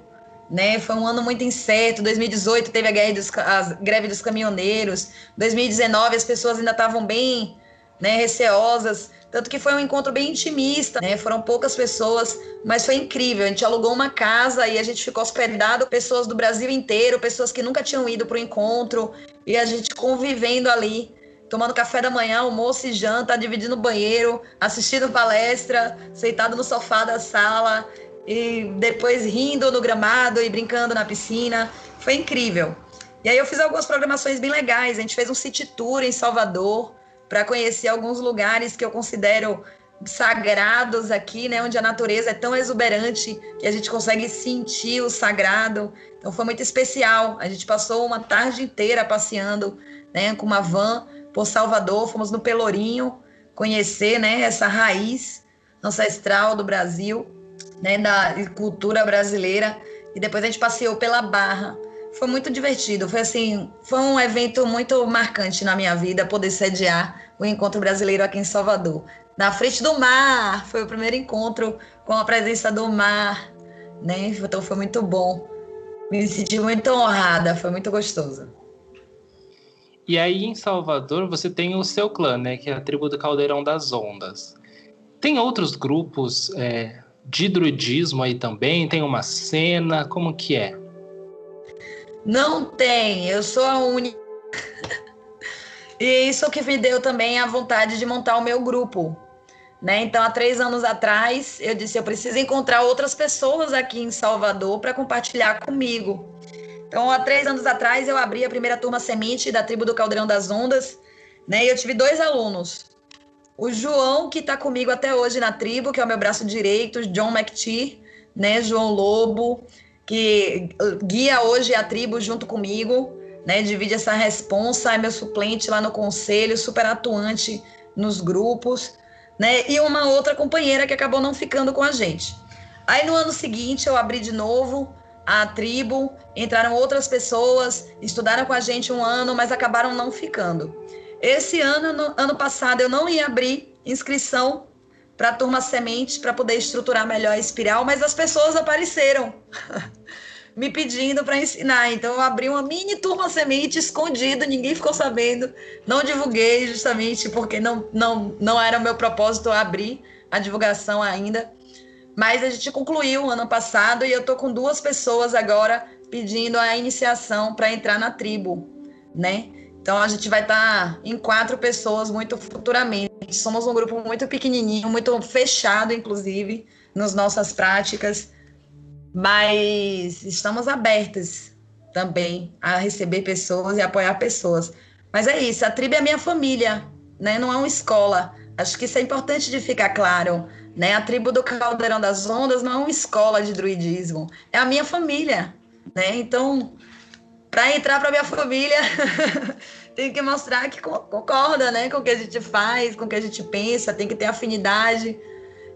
né? Foi um ano muito incerto. 2018 teve a greve dos caminhoneiros. 2019 as pessoas ainda estavam bem, né, receosas. Tanto que foi um encontro bem intimista, né? Foram poucas pessoas, mas foi incrível. A gente alugou uma casa e a gente ficou hospedado, pessoas do Brasil inteiro, pessoas que nunca tinham ido para o encontro, e a gente convivendo ali, tomando café da manhã, almoço e janta, dividindo banheiro, assistindo palestra, sentado no sofá da sala, e depois rindo no gramado e brincando na piscina. Foi incrível. E aí eu fiz algumas programações bem legais. A gente fez um city tour em Salvador para conhecer alguns lugares que eu considero sagrados aqui, né, onde a natureza é tão exuberante que a gente consegue sentir o sagrado. Então foi muito especial. A gente passou uma tarde inteira passeando, né, com uma van por Salvador. Fomos no Pelourinho conhecer, né, essa raiz ancestral do Brasil, né, da cultura brasileira, e depois a gente passeou pela Barra. Foi muito divertido, foi um evento muito marcante na minha vida, poder sediar o Encontro Brasileiro aqui em Salvador. Na frente do mar, foi o primeiro encontro com a presença do mar, né? Então foi muito bom, me senti muito honrada, foi muito gostoso. E aí em Salvador você tem o seu clã, né, que é a tribo do Caldeirão das Ondas. Tem outros grupos de druidismo aí também? Tem uma cena? Como que é? Não tem, eu sou a única. E isso que me deu também a vontade de montar o meu grupo, né? Então, há 3 anos atrás, eu disse, eu preciso encontrar outras pessoas aqui em Salvador para compartilhar comigo. Então, há 3 anos atrás, eu abri a primeira turma semente da tribo do Caldeirão das Ondas, né? E eu tive 2 alunos. O João, que está comigo até hoje na tribo, que é o meu braço direito, John McTee, né? João Lobo, que guia hoje a tribo junto comigo, né? Divide essa responsa, é meu suplente lá no conselho, super atuante nos grupos, né? E uma outra companheira que acabou não ficando com a gente. Aí no ano seguinte eu abri de novo a tribo, entraram outras pessoas, estudaram com a gente 1 ano, mas acabaram não ficando. Esse ano, ano passado, eu não ia abrir inscrição para a turma semente, para poder estruturar melhor a espiral, mas as pessoas apareceram. me pedindo para ensinar. Então, eu abri uma mini turma semente escondida, ninguém ficou sabendo. Não divulguei, justamente porque não era o meu propósito abrir a divulgação ainda. Mas a gente concluiu ano passado e eu tô com 2 pessoas agora pedindo a iniciação para entrar na tribo, né? Então, a gente vai estar em 4 pessoas muito futuramente. Somos um grupo muito pequenininho, muito fechado, inclusive, nas nossas práticas, mas estamos abertas também a receber pessoas e apoiar pessoas. Mas é isso, a tribo é a minha família, né? Não é uma escola. Acho que isso é importante de ficar claro, né? A tribo do Caldeirão das Ondas não é uma escola de druidismo, é a minha família, né? Então, para entrar para minha família, tem que mostrar que concorda, né, com o que a gente faz, com o que a gente pensa, tem que ter afinidade.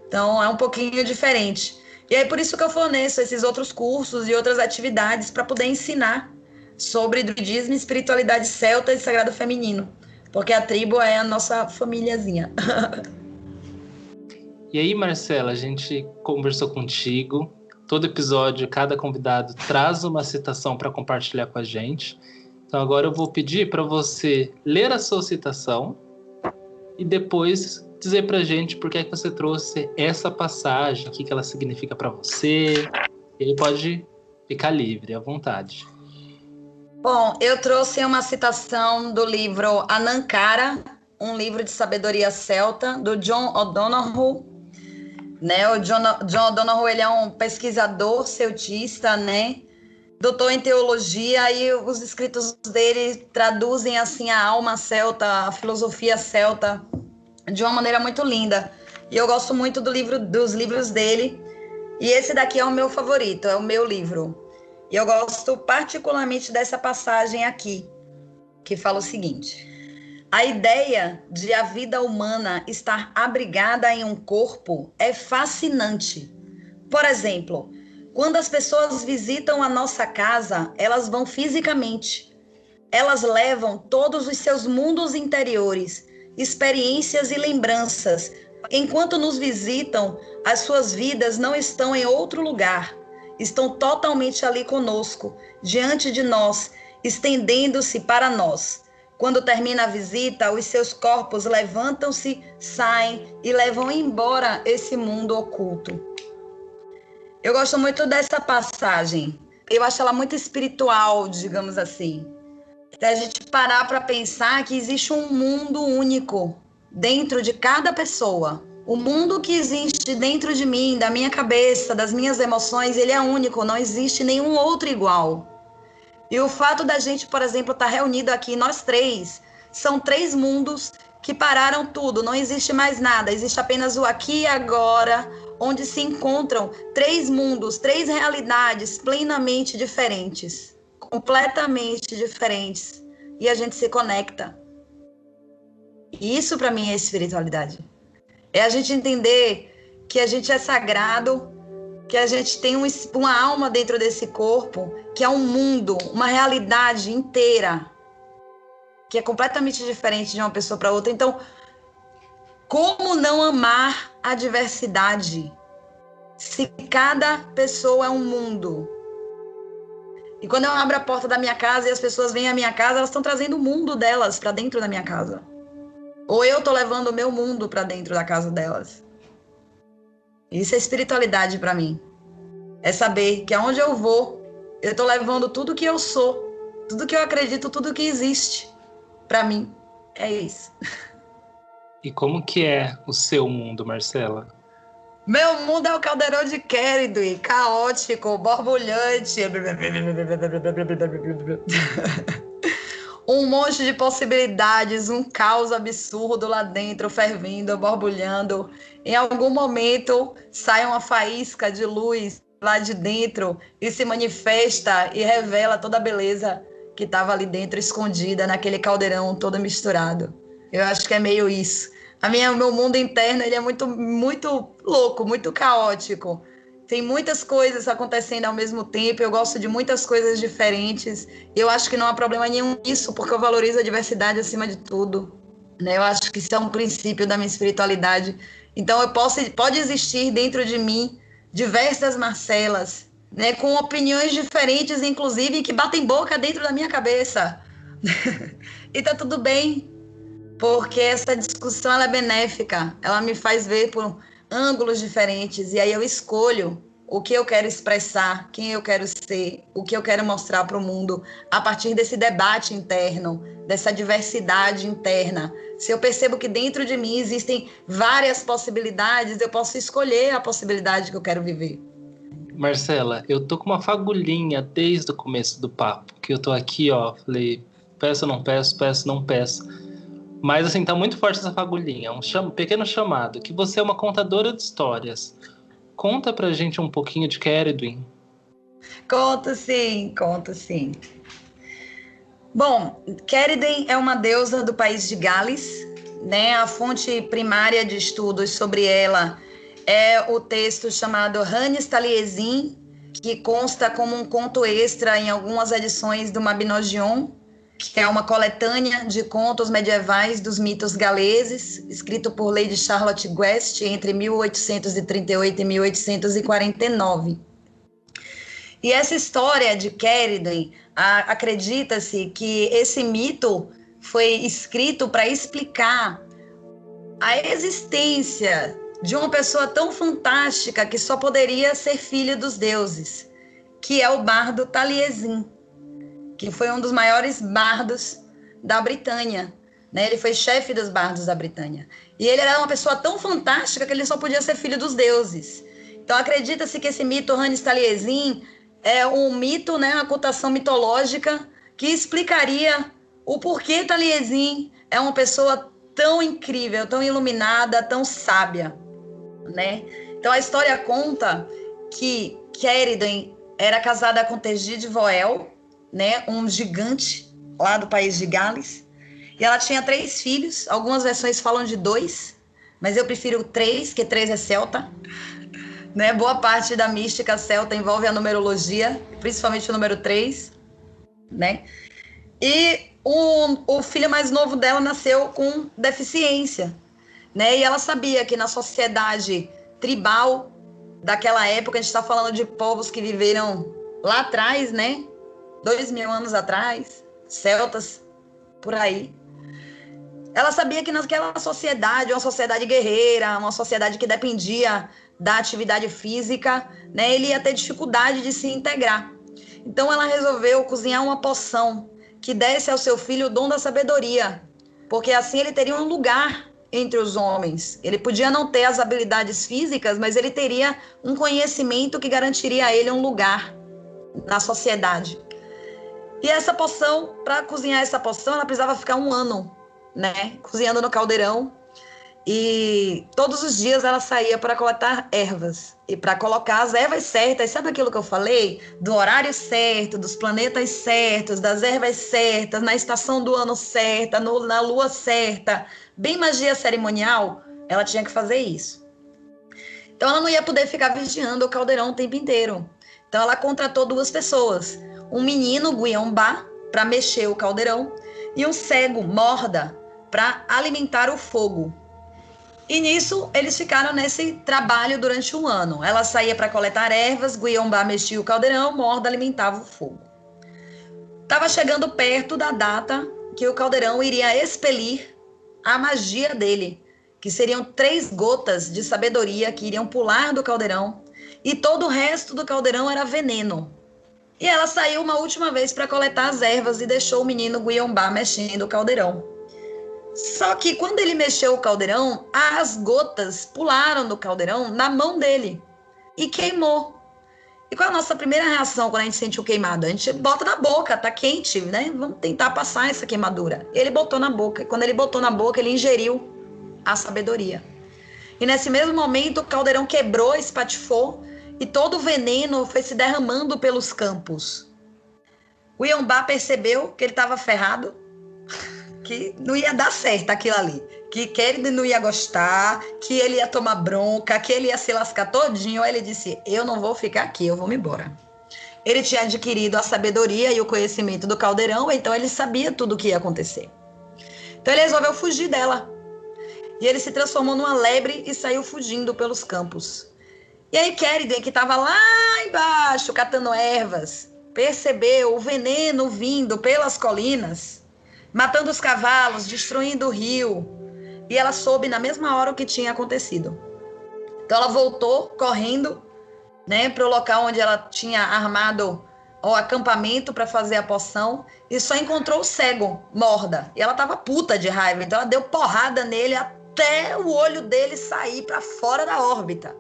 Então, é um pouquinho diferente. E é por isso que eu forneço esses outros cursos e outras atividades para poder ensinar sobre druidismo, espiritualidade celta e sagrado feminino. Porque a tribo é a nossa famíliazinha. E aí, Marcela, a gente conversou contigo. Todo episódio, cada convidado traz uma citação para compartilhar com a gente. Então agora eu vou pedir para você ler a sua citação e depois dizer para a gente por que é que você trouxe essa passagem, o que ela significa para você. E aí pode ficar livre, à vontade. Bom, eu trouxe uma citação do livro Anankara, um livro de sabedoria celta, do John O'Donohue. Né? O John O'Donohue, ele é um pesquisador celtista, né? Doutor em teologia, e os escritos dele traduzem assim a alma celta, a filosofia celta, de uma maneira muito linda. E eu gosto muito dos livros dele. E esse daqui é o meu favorito, é o meu livro. E eu gosto particularmente dessa passagem aqui, que fala o seguinte: a ideia de a vida humana estar abrigada em um corpo é fascinante. Por exemplo, quando as pessoas visitam a nossa casa, elas vão fisicamente. Elas levam todos os seus mundos interiores, experiências e lembranças. Enquanto nos visitam, as suas vidas não estão em outro lugar. Estão totalmente ali conosco, diante de nós, estendendo-se para nós. Quando termina a visita, os seus corpos levantam-se, saem e levam embora esse mundo oculto. Eu gosto muito dessa passagem. Eu acho ela muito espiritual, digamos assim. A gente parar para pensar que existe um mundo único dentro de cada pessoa. O mundo que existe dentro de mim, da minha cabeça, das minhas emoções, ele é único, não existe nenhum outro igual. E o fato da gente, por exemplo, estar reunido aqui, nós 3, são 3 mundos que pararam tudo, não existe mais nada, existe apenas o aqui e agora, onde se encontram 3 mundos, 3 realidades plenamente diferentes, completamente diferentes, e a gente se conecta. E isso para mim é espiritualidade. É a gente entender que a gente é sagrado, que a gente tem uma alma dentro desse corpo, que é um mundo, uma realidade inteira, que é completamente diferente de uma pessoa para outra. Então, como não amar a diversidade, se cada pessoa é um mundo? E quando eu abro a porta da minha casa e as pessoas vêm à minha casa, elas estão trazendo o mundo delas para dentro da minha casa. Ou eu estou levando o meu mundo para dentro da casa delas. Isso é espiritualidade para mim. É saber que aonde eu vou, eu estou levando tudo que eu sou, tudo que eu acredito, tudo que existe. Para mim, é isso. E como que é o seu mundo, Marcela? Meu mundo é o caldeirão de Keridui, caótico, borbulhante. Um monte de possibilidades, um caos absurdo lá dentro, fervendo, borbulhando. Em algum momento sai uma faísca de luz lá de dentro e se manifesta e revela toda a beleza que estava ali dentro, escondida naquele caldeirão todo misturado. Eu acho que é meio isso. O meu mundo interno, ele é muito, muito louco, muito caótico. Tem muitas coisas acontecendo ao mesmo tempo, eu gosto de muitas coisas diferentes. Eu acho que não há problema nenhum nisso, porque eu valorizo a diversidade acima de tudo, né? Eu acho que isso é um princípio da minha espiritualidade. Então, pode existir dentro de mim diversas Marcelas, né, com opiniões diferentes, inclusive, que batem boca dentro da minha cabeça. E tá tudo bem, porque essa discussão ela é benéfica, ela me faz ver por ângulos diferentes, e aí eu escolho o que eu quero expressar, quem eu quero ser, o que eu quero mostrar para o mundo, a partir desse debate interno, dessa diversidade interna. Se eu percebo que dentro de mim existem várias possibilidades, eu posso escolher a possibilidade que eu quero viver. Marcela, eu tô com uma fagulhinha desde o começo do papo, que eu tô aqui, ó, falei, peço, não peço, peço, não peço. Mas, assim, tá muito forte essa fagulhinha, pequeno chamado, que você é uma contadora de histórias. Conta pra gente um pouquinho de Ceridwen. Conto sim, conto sim. Bom, Ceridwen é uma deusa do país de Gales, né? A fonte primária de estudos sobre ela é o texto chamado Hannes Taliesin, que consta como um conto extra em algumas edições do Mabinogion, que é uma coletânea de contos medievais dos mitos galeses, escrito por Lady Charlotte Guest entre 1838 e 1849. E essa história de Ceridwen, acredita-se que esse mito foi escrito para explicar a existência de uma pessoa tão fantástica que só poderia ser filha dos deuses, que é o bardo Taliesin, que foi um dos maiores bardos da Britânia, né? Ele foi chefe dos bardos da Britânia. E ele era uma pessoa tão fantástica que ele só podia ser filho dos deuses. Então acredita-se que esse mito Hannes Taliesin é um mito, né, uma contação mitológica que explicaria o porquê Taliesin é uma pessoa tão incrível, tão iluminada, tão sábia, né? Então a história conta que Ceridwen era casada com Tegid de Voel, né, um gigante lá do país de Gales, e ela tinha 3 filhos. Algumas versões falam de 2, mas eu prefiro 3, porque 3 é celta, né? Boa parte da mística celta envolve a numerologia, principalmente o número 3, né? E o filho mais novo dela nasceu com deficiência, né? E ela sabia que na sociedade tribal daquela época, a gente está falando de povos que viveram lá atrás, né? 2000 anos atrás, celtas, por aí. Ela sabia que naquela sociedade, uma sociedade guerreira, uma sociedade que dependia da atividade física, né, ele ia ter dificuldade de se integrar. Então ela resolveu cozinhar uma poção que desse ao seu filho o dom da sabedoria, porque assim ele teria um lugar entre os homens. Ele podia não ter as habilidades físicas, mas ele teria um conhecimento que garantiria a ele um lugar na sociedade. E essa poção, para cozinhar essa poção, ela precisava ficar 1 ano, né, cozinhando no caldeirão. E todos os dias ela saía para coletar ervas e para colocar as ervas certas. Sabe aquilo que eu falei? Do horário certo, dos planetas certos, das ervas certas, na estação do ano certa, na lua certa. Bem magia cerimonial, ela tinha que fazer isso. Então ela não ia poder ficar vigiando o caldeirão o tempo inteiro. Então ela contratou 2 pessoas. Um menino, Guiambá, para mexer o caldeirão, e um cego, Morda, para alimentar o fogo. E nisso, eles ficaram nesse trabalho durante 1 ano. Ela saía para coletar ervas, Guiambá mexia o caldeirão, Morda alimentava o fogo. Estava chegando perto da data que o caldeirão iria expelir a magia dele, que seriam 3 gotas de sabedoria que iriam pular do caldeirão, e todo o resto do caldeirão era veneno. E ela saiu uma última vez para coletar as ervas e deixou o menino Guiambá mexendo o caldeirão. Só que quando ele mexeu o caldeirão, as gotas pularam do caldeirão na mão dele e queimou. E qual é a nossa primeira reação quando a gente sente o queimado? A gente bota na boca, tá quente, né? Vamos tentar passar essa queimadura. Ele botou na boca, e quando ele botou na boca, ele ingeriu a sabedoria. E nesse mesmo momento, o caldeirão quebrou, espatifou, e todo o veneno foi se derramando pelos campos. O Guiambá percebeu que ele estava ferrado, que não ia dar certo aquilo ali, que ele não ia gostar, que ele ia tomar bronca, que ele ia se lascar todinho. Aí ele disse, eu não vou ficar aqui, eu vou me embora. Ele tinha adquirido a sabedoria e o conhecimento do caldeirão, então ele sabia tudo o que ia acontecer. Então ele resolveu fugir dela. E ele se transformou numa lebre e saiu fugindo pelos campos. E aí Kériden, que estava lá embaixo catando ervas, percebeu o veneno vindo pelas colinas, matando os cavalos, destruindo o rio. E ela soube na mesma hora o que tinha acontecido. Então ela voltou correndo, né, para o local onde ela tinha armado o acampamento para fazer a poção e só encontrou o cego, Morda. E ela estava puta de raiva, então ela deu porrada nele até o olho dele sair para fora da órbita.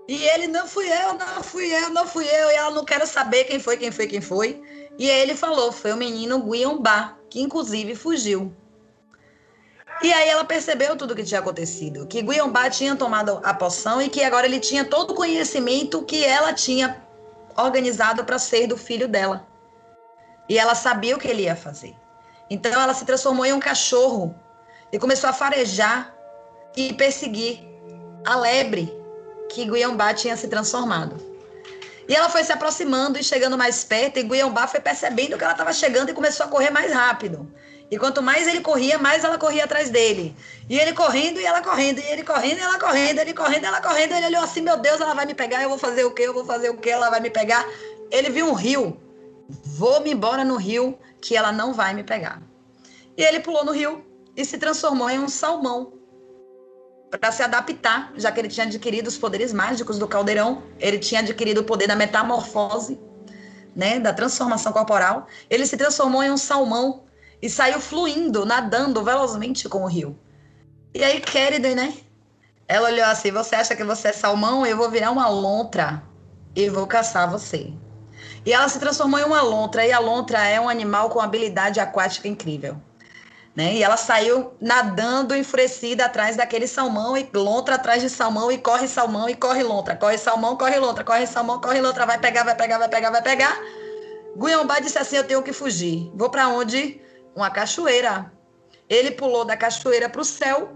E ele, não fui eu, e ela não quer saber quem foi. E aí ele falou, foi o menino Guion-Ba, que inclusive fugiu. E aí ela percebeu tudo o que tinha acontecido, que Guion-Ba tinha tomado a poção e que agora ele tinha todo o conhecimento que ela tinha organizado para ser do filho dela. E ela sabia o que ele ia fazer. Então ela se transformou em um cachorro e começou a farejar e perseguir a lebre que Guion-Ba tinha se transformado. E ela foi se aproximando e chegando mais perto, e Guion-Ba foi percebendo que ela estava chegando e começou a correr mais rápido. E quanto mais ele corria, mais ela corria atrás dele. E ele correndo, e ela correndo, e ele correndo, e ela correndo, ele correndo, ela correndo. Ele olhou assim, meu Deus, ela vai me pegar, eu vou fazer o quê, ela vai me pegar. Ele viu um rio. Vou-me embora no rio, que ela não vai me pegar. E ele pulou no rio e se transformou em um salmão. Para se adaptar, já que ele tinha adquirido os poderes mágicos do caldeirão, ele tinha adquirido o poder da metamorfose, né, da transformação corporal. Ele se transformou em um salmão e saiu fluindo, nadando velozmente com o rio. E aí Kériden, né, ela olhou assim, você acha que você é salmão? Eu vou virar uma lontra e vou caçar você. E ela se transformou em uma lontra, e a lontra é um animal com habilidade aquática incrível. Né? E ela saiu nadando enfurecida atrás daquele salmão, e lontra atrás de salmão, e corre lontra, corre salmão, corre lontra, corre salmão, corre lontra, vai pegar. Guion-Ba disse assim, eu tenho que fugir. Vou para onde? Uma cachoeira. Ele pulou da cachoeira para o céu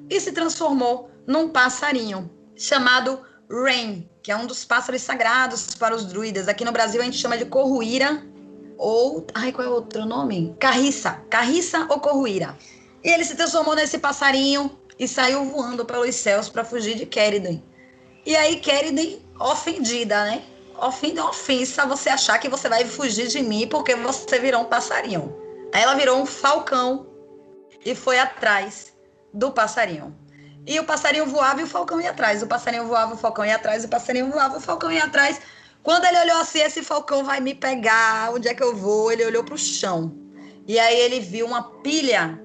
e se transformou num passarinho chamado Rain, que é um dos pássaros sagrados para os druidas. Aqui no Brasil a gente chama de corruíra, ou, qual é o outro nome? Carriça ou corruíra. E ele se transformou nesse passarinho e saiu voando pelos céus para fugir de Kériden. E aí Kériden, ofendida, né? Ofensa você achar que você vai fugir de mim porque você virou um passarinho. Aí ela virou um falcão e foi atrás do passarinho. E o passarinho voava e o falcão ia atrás. O passarinho voava, o falcão ia atrás. O passarinho voava, o falcão ia atrás. Quando ele olhou assim, esse falcão vai me pegar, onde é que eu vou? Ele olhou para o chão. E aí ele viu uma pilha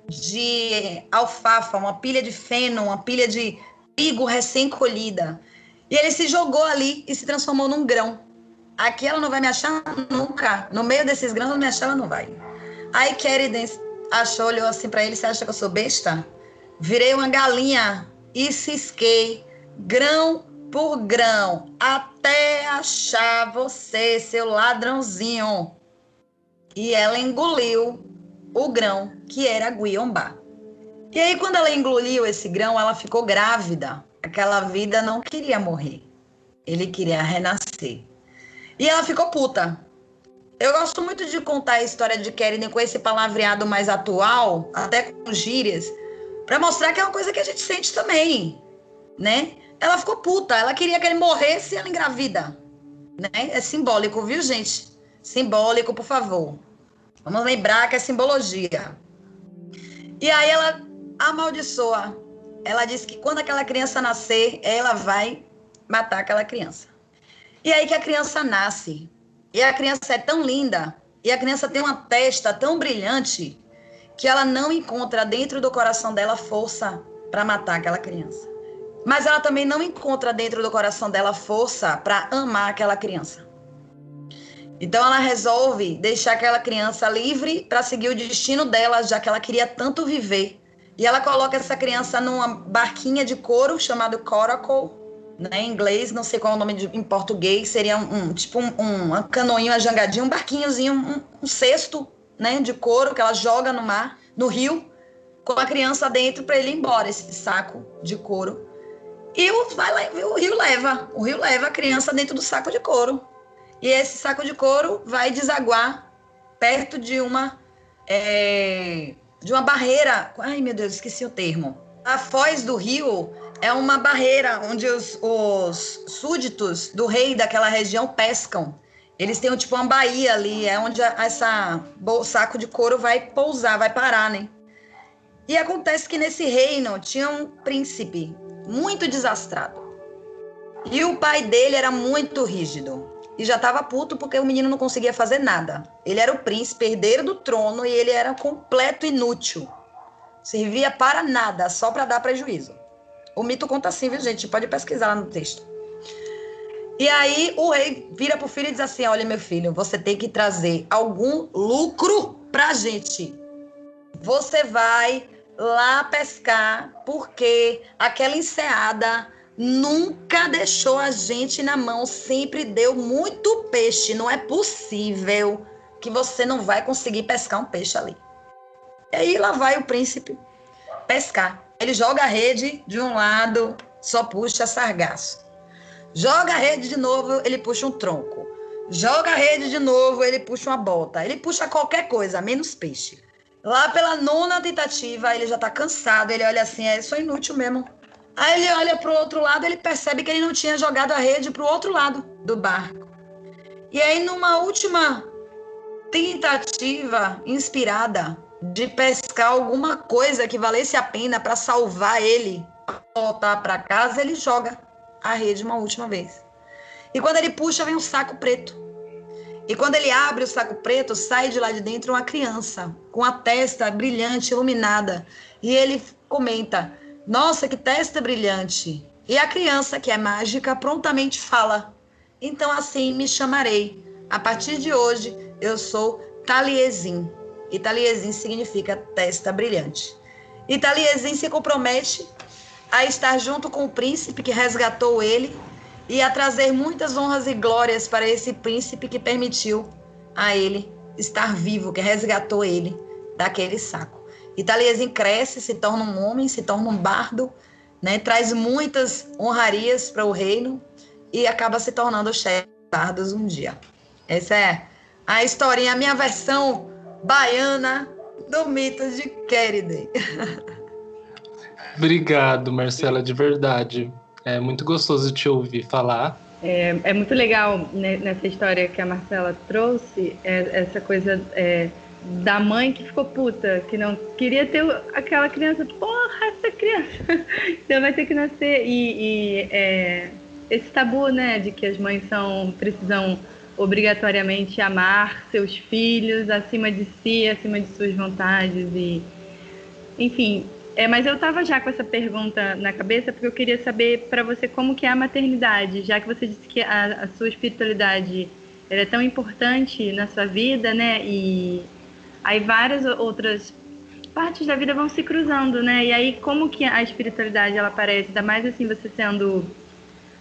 de alfafa, uma pilha de feno, uma pilha de trigo recém-colhida. E ele se jogou ali e se transformou num grão. Aqui ela não vai me achar nunca. No meio desses grãos ela não me achar, ela não vai. Aí Kériden achou, olhou assim para ele, você acha que eu sou besta? Virei uma galinha e cisquei grão por grão, até achar você, seu ladrãozinho. E ela engoliu o grão, que era Guion-Ba. E aí, quando ela engoliu esse grão, ela ficou grávida. Aquela vida não queria morrer. Ele queria renascer. E ela ficou puta. Eu gosto muito de contar a história de Kériden com esse palavreado mais atual, até com gírias, para mostrar que é uma coisa que a gente sente também, né? Ela ficou puta, ela queria que ele morresse e ela engravida, né? É simbólico, viu, gente? Simbólico, por favor. Vamos lembrar que é simbologia. E aí ela amaldiçoa. Ela diz que quando aquela criança nascer, ela vai matar aquela criança. E aí que a criança nasce. E a criança é tão linda, e a criança tem uma testa tão brilhante, que ela não encontra dentro do coração dela força para matar aquela criança. Mas ela também não encontra dentro do coração dela força para amar aquela criança. Então ela resolve deixar aquela criança livre para seguir o destino dela, já que ela queria tanto viver. E ela coloca essa criança numa barquinha de couro chamado coracle, né, em inglês, não sei qual é o nome em português, seria tipo um canoinho, uma jangadinha, um barquinhozinho, um cesto, né, de couro que ela joga no mar, no rio, com a criança dentro para ele ir embora, esse saco de couro. E o rio leva a criança dentro do saco de couro. E esse saco de couro vai desaguar perto de uma barreira. Ai, meu Deus, esqueci o termo. A foz do rio é uma barreira onde os súditos do rei daquela região pescam. Eles têm tipo uma baía ali, é onde saco de couro vai pousar, vai parar, né? E acontece que nesse reino tinha um príncipe muito desastrado. E o pai dele era muito rígido. E já estava puto porque o menino não conseguia fazer nada. Ele era o príncipe, herdeiro do trono, e ele era completo inútil. Servia para nada, só para dar prejuízo. O mito conta assim, viu, gente? Pode pesquisar lá no texto. E aí o rei vira pro filho e diz assim: olha, meu filho, você tem que trazer algum lucro pra gente. Você vai lá pescar, porque aquela enseada nunca deixou a gente na mão, sempre deu muito peixe. Não é possível que você não vai conseguir pescar um peixe ali. E aí lá vai o príncipe pescar. Ele joga a rede de um lado, só puxa sargaço. Joga a rede de novo, ele puxa um tronco. Joga a rede de novo, ele puxa uma bota. Ele puxa qualquer coisa, menos peixe. Lá pela 9ª tentativa, ele já tá cansado. Ele olha assim, eu sou inútil mesmo. Aí ele olha pro outro lado, ele percebe que ele não tinha jogado a rede pro outro lado do barco. E aí, numa última tentativa inspirada de pescar alguma coisa que valesse a pena para salvar ele, voltar para casa, ele joga a rede uma última vez. E quando ele puxa, vem um saco preto. E quando ele abre o saco preto, sai de lá de dentro uma criança com a testa brilhante, iluminada. E ele comenta: nossa, que testa brilhante. E a criança, que é mágica, prontamente fala: então assim me chamarei. A partir de hoje, eu sou Taliesin. E Taliesin significa testa brilhante. E Taliesin se compromete a estar junto com o príncipe que resgatou ele e a trazer muitas honras e glórias para esse príncipe que permitiu a ele estar vivo, que resgatou ele daquele saco. E Taliesin cresce, se torna um homem, se torna um bardo, né? Traz muitas honrarias para o reino e acaba se tornando o chefe dos bardos um dia. Essa é a historinha, a minha versão baiana do mito de Queriden. Obrigado, Marcela, de verdade. É muito gostoso te ouvir falar. É muito legal, né, nessa história que a Marcela trouxe, essa coisa da mãe que ficou puta, que não queria ter aquela criança. Porra, essa criança então vai ter que nascer. E esse tabu, né, de que as mães precisam obrigatoriamente amar seus filhos acima de si, acima de suas vontades. E, enfim... mas eu estava já com essa pergunta na cabeça, porque eu queria saber para você como que é a maternidade, já que você disse que a sua espiritualidade ela é tão importante na sua vida, né? E aí várias outras partes da vida vão se cruzando, né? E aí como que a espiritualidade ela aparece, ainda mais assim você sendo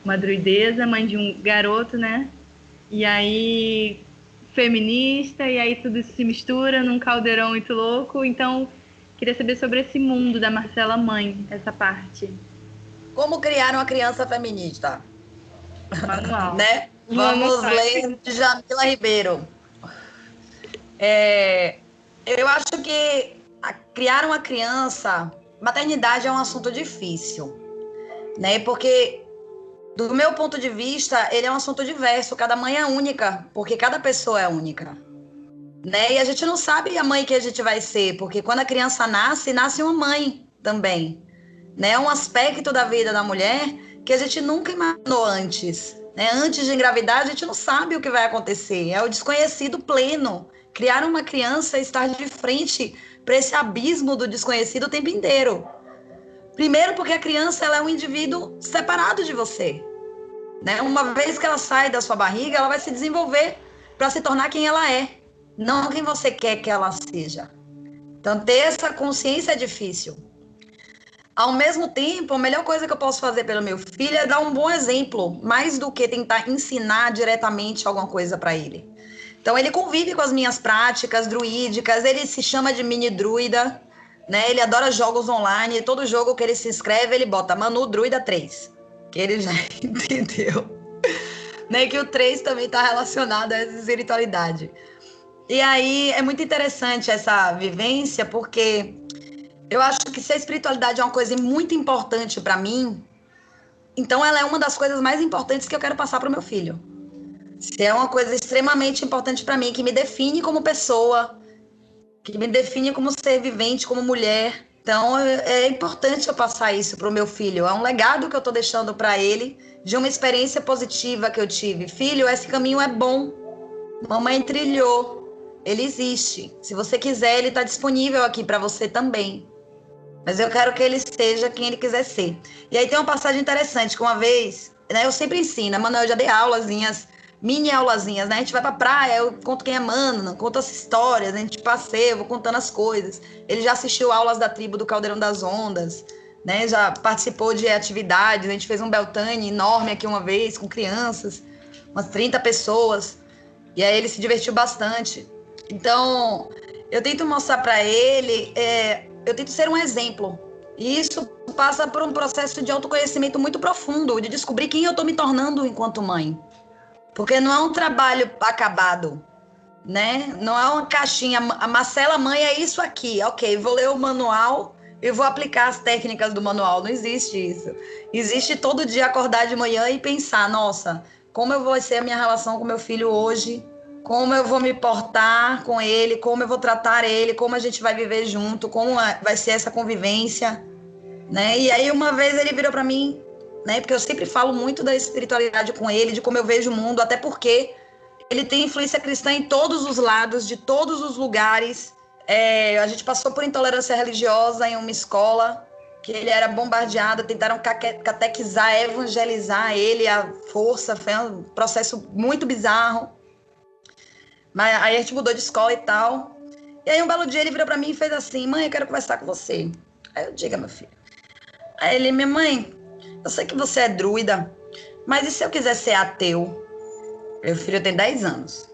uma druideza, mãe de um garoto, né? E aí feminista, e aí tudo isso se mistura num caldeirão muito louco, então... Queria saber sobre esse mundo da Marcela mãe, essa parte. Como criar uma criança feminista? Manual. Né? Vamos ler de Jamila Ribeiro. Eu acho que criar uma criança, maternidade é um assunto difícil, né? Porque, do meu ponto de vista, ele é um assunto diverso. Cada mãe é única, porque cada pessoa é única. Né? E a gente não sabe a mãe que a gente vai ser, porque quando a criança nasce uma mãe também. Né? É um aspecto da vida da mulher que a gente nunca imaginou antes. Né? Antes de engravidar, a gente não sabe o que vai acontecer. É o desconhecido pleno. Criar uma criança e estar de frente para esse abismo do desconhecido o tempo inteiro. Primeiro porque a criança ela é um indivíduo separado de você. Né? Uma vez que ela sai da sua barriga, ela vai se desenvolver para se tornar quem ela é. Não quem você quer que ela seja. Então, ter essa consciência é difícil. Ao mesmo tempo, a melhor coisa que eu posso fazer pelo meu filho é dar um bom exemplo, mais do que tentar ensinar diretamente alguma coisa para ele. Então, ele convive com as minhas práticas druídicas, ele se chama de mini druida, né? Ele adora jogos online, todo jogo que ele se inscreve, ele bota Manu Druida 3, que ele já entendeu. Né? Que o 3 também está relacionado a essa espiritualidade. E aí é muito interessante essa vivência, porque Eu acho que se a espiritualidade é uma coisa muito importante para mim, então ela é uma das coisas mais importantes que eu quero passar para o meu filho. Se é uma coisa extremamente importante para mim, que me define como pessoa, que me define como ser vivente, como mulher. Então, é importante eu passar isso para o meu filho. É um legado que eu estou deixando para ele, de uma experiência positiva que eu tive. Filho, esse caminho é bom. Mamãe trilhou. Ele existe. Se você quiser, ele está disponível aqui para você também. Mas eu quero que ele seja quem ele quiser ser. E aí tem uma passagem interessante, que uma vez, né, eu sempre ensino, Manoel, eu já dei aulazinhas, mini aulazinhas, né? A gente vai pra praia, eu conto quem é Mano, conto as histórias, a gente passeia, eu vou contando as coisas. Ele já assistiu aulas da tribo do Caldeirão das Ondas, né? Já participou de atividades, a gente fez um Beltane enorme aqui uma vez, com crianças, umas 30 pessoas. E aí ele se divertiu bastante. Então, eu tento mostrar para ele, eu tento ser um exemplo. E isso passa por um processo de autoconhecimento muito profundo, de descobrir quem eu tô me tornando enquanto mãe. Porque não é um trabalho acabado, né? Não é uma caixinha, a Marcela mãe é isso aqui, ok, vou ler o manual e vou aplicar as técnicas do manual. Não existe isso. Existe todo dia acordar de manhã e pensar, nossa, como eu vou ser a minha relação com meu filho hoje, como eu vou me portar com ele, como eu vou tratar ele, como a gente vai viver junto, como vai ser essa convivência, né? E aí uma vez ele virou para mim, né? Porque eu sempre falo muito da espiritualidade com ele, de como eu vejo o mundo, até porque ele tem influência cristã em todos os lados, de todos os lugares. A gente passou por intolerância religiosa em uma escola, que ele era bombardeado, tentaram catequizar, evangelizar ele à força, foi um processo muito bizarro. Mas aí a gente mudou de escola e tal. E aí um belo dia ele virou para mim e fez assim, mãe, eu quero conversar com você. Aí eu, diga, meu filho. Aí ele, minha mãe, eu sei que você é druida, mas e se eu quiser ser ateu? Meu filho tem 10 anos.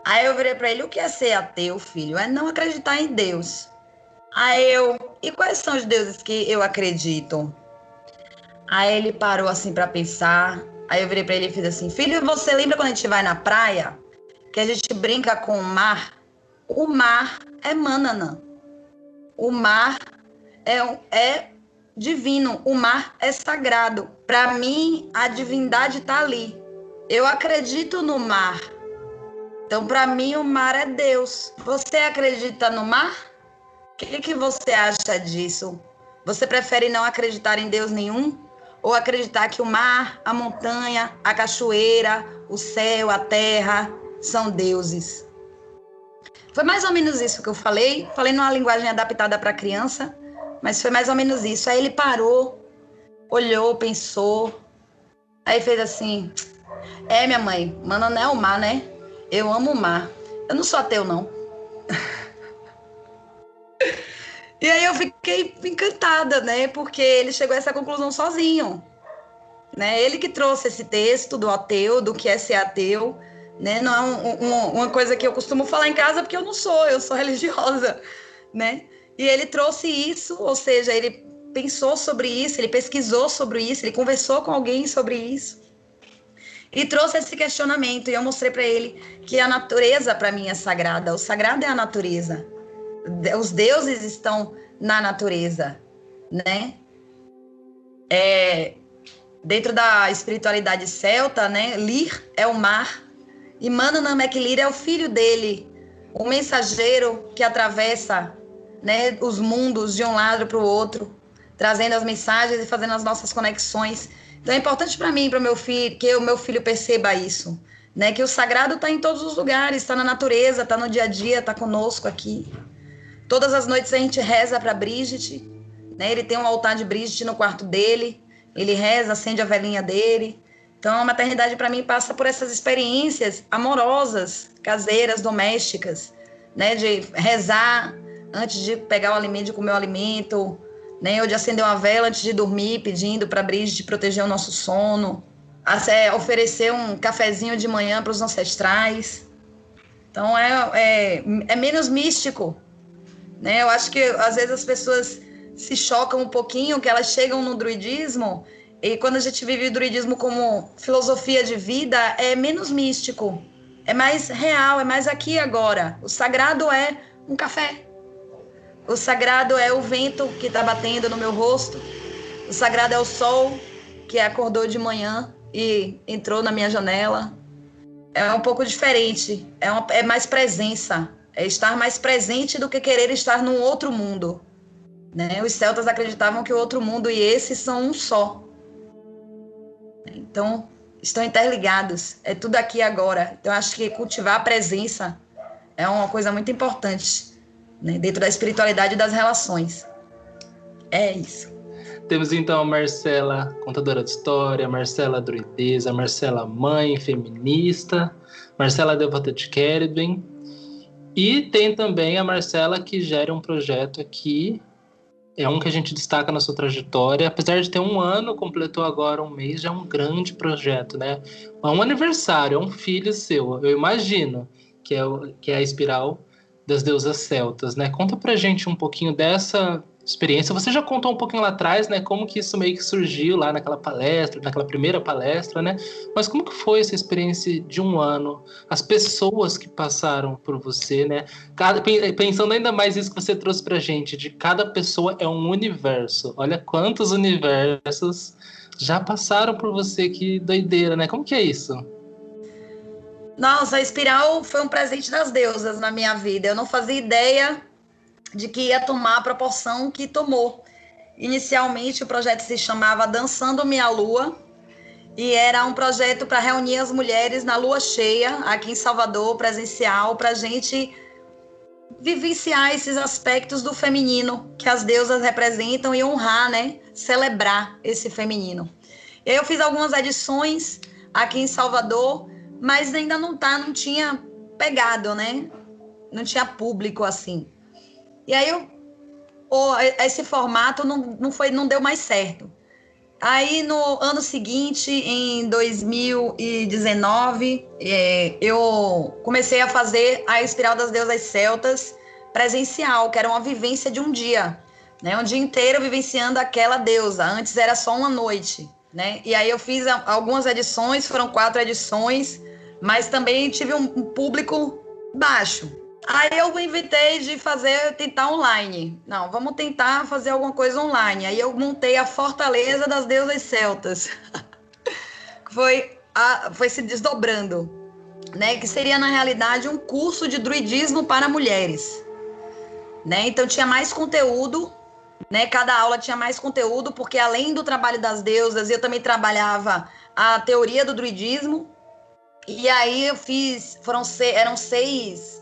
Aí eu virei pra ele, o que é ser ateu, filho? É não acreditar em Deus. Aí eu, e quais são os deuses que eu acredito? Aí ele parou assim pra pensar. Aí eu virei pra ele e fiz assim, filho, você lembra quando a gente vai na praia? Que a gente brinca com o mar? O mar é Mananã. O mar é divino, o mar é sagrado. Para mim, a divindade está ali. Eu acredito no mar. Então, para mim, o mar é Deus. Você acredita no mar? O que você acha disso? Você prefere não acreditar em Deus nenhum? Ou acreditar que o mar, a montanha, a cachoeira, o céu, a terra são deuses? Foi mais ou menos isso que eu falei. Falei numa linguagem adaptada para criança, mas foi mais ou menos isso. Aí ele parou, olhou, pensou. Aí fez assim, minha mãe, mano, não é o mar, né? Eu amo o mar. Eu não sou ateu, não. E aí eu fiquei encantada, né? Porque ele chegou a essa conclusão sozinho. Né? Ele que trouxe esse texto do ateu, do que é ser ateu. Né? Não é uma coisa que eu costumo falar em casa, porque eu sou religiosa. Né? E ele trouxe isso, ou seja, ele pensou sobre isso, ele pesquisou sobre isso, ele conversou com alguém sobre isso. E trouxe esse questionamento, e eu mostrei para ele que a natureza, para mim, é sagrada. O sagrado é a natureza. Os deuses estão na natureza, né? Dentro da espiritualidade celta, né? Lir é o mar, e Mananã Lir é o filho dele, o mensageiro que atravessa, né, os mundos de um lado para o outro, trazendo as mensagens e fazendo as nossas conexões. Então é importante para mim, para o meu filho, que o meu filho perceba isso, né? Que o sagrado está em todos os lugares, está na natureza, está no dia a dia, está conosco aqui. Todas as noites a gente reza para Brigitte, né? Ele tem um altar de Brigitte no quarto dele, ele reza, acende a velinha dele. Então a maternidade para mim passa por essas experiências amorosas, caseiras, domésticas, né? De rezar antes de pegar o alimento, de comer o alimento, né? Ou de acender uma vela antes de dormir, pedindo para Brigitte proteger o nosso sono, oferecer um cafezinho de manhã para os ancestrais. Então é menos místico, né? Eu acho que às vezes as pessoas se chocam um pouquinho, que elas chegam no druidismo, e quando a gente vive o druidismo como filosofia de vida, é menos místico, é mais real, é mais aqui e agora. O sagrado é um café, O sagrado é o vento que está batendo no meu rosto. O sagrado é o sol que acordou de manhã e entrou na minha janela. É um pouco diferente, é mais presença, é estar mais presente do que querer estar num outro mundo, né? Os celtas acreditavam que o outro mundo e esse são um só. Então, estão interligados, é tudo aqui e agora. Então, acho que cultivar a presença é uma coisa muito importante, né? Dentro da espiritualidade e das relações. É isso. Temos então a Marcela, contadora de história, Marcela druideza, Marcela mãe, feminista, Marcela devota de Kerben. E tem também a Marcela que gera um projeto aqui, é um que a gente destaca na sua trajetória. Apesar de ter 1 ano, completou agora 1 mês, já é um grande projeto, né? É um aniversário, é um filho seu, eu imagino, que é a Espiral das Deusas Celtas, né? Conta pra gente um pouquinho dessa experiência. Você já contou um pouquinho lá atrás, né? Como que isso meio que surgiu lá naquela palestra, naquela primeira palestra, né? Mas como que foi essa experiência de 1 ano? As pessoas que passaram por você, né? Pensando ainda mais isso que você trouxe pra gente, de cada pessoa é um universo. Olha quantos universos já passaram por você, que doideira, né? Como que é isso? Nossa, a Espiral foi um presente das deusas na minha vida. Eu não fazia ideia de que ia tomar a proporção que tomou. Inicialmente, o projeto se chamava Dançando Minha Lua, e era um projeto para reunir as mulheres na lua cheia, aqui em Salvador, presencial, para a gente vivenciar esses aspectos do feminino que as deusas representam e honrar, né? Celebrar esse feminino. E aí eu fiz algumas edições aqui em Salvador, mas ainda não tinha pegado, né? Não tinha público assim. E aí esse formato não deu mais certo. Aí no ano seguinte, em 2019, eu comecei a fazer a Espiral das Deusas Celtas presencial, que era uma vivência de um dia, né? Um dia inteiro vivenciando aquela deusa. Antes era só uma noite, né? E aí eu fiz algumas edições, foram 4 edições, mas também tive um público baixo. Aí eu inventei de tentar online. Não, vamos tentar fazer alguma coisa online. Aí eu montei a Fortaleza das Deusas Celtas. Foi se desdobrando, né? Que seria, na realidade, um curso de druidismo para mulheres, né? Então tinha mais conteúdo, né? Cada aula tinha mais conteúdo, porque além do trabalho das deusas, eu também trabalhava a teoria do druidismo. E aí eu fiz, eram 6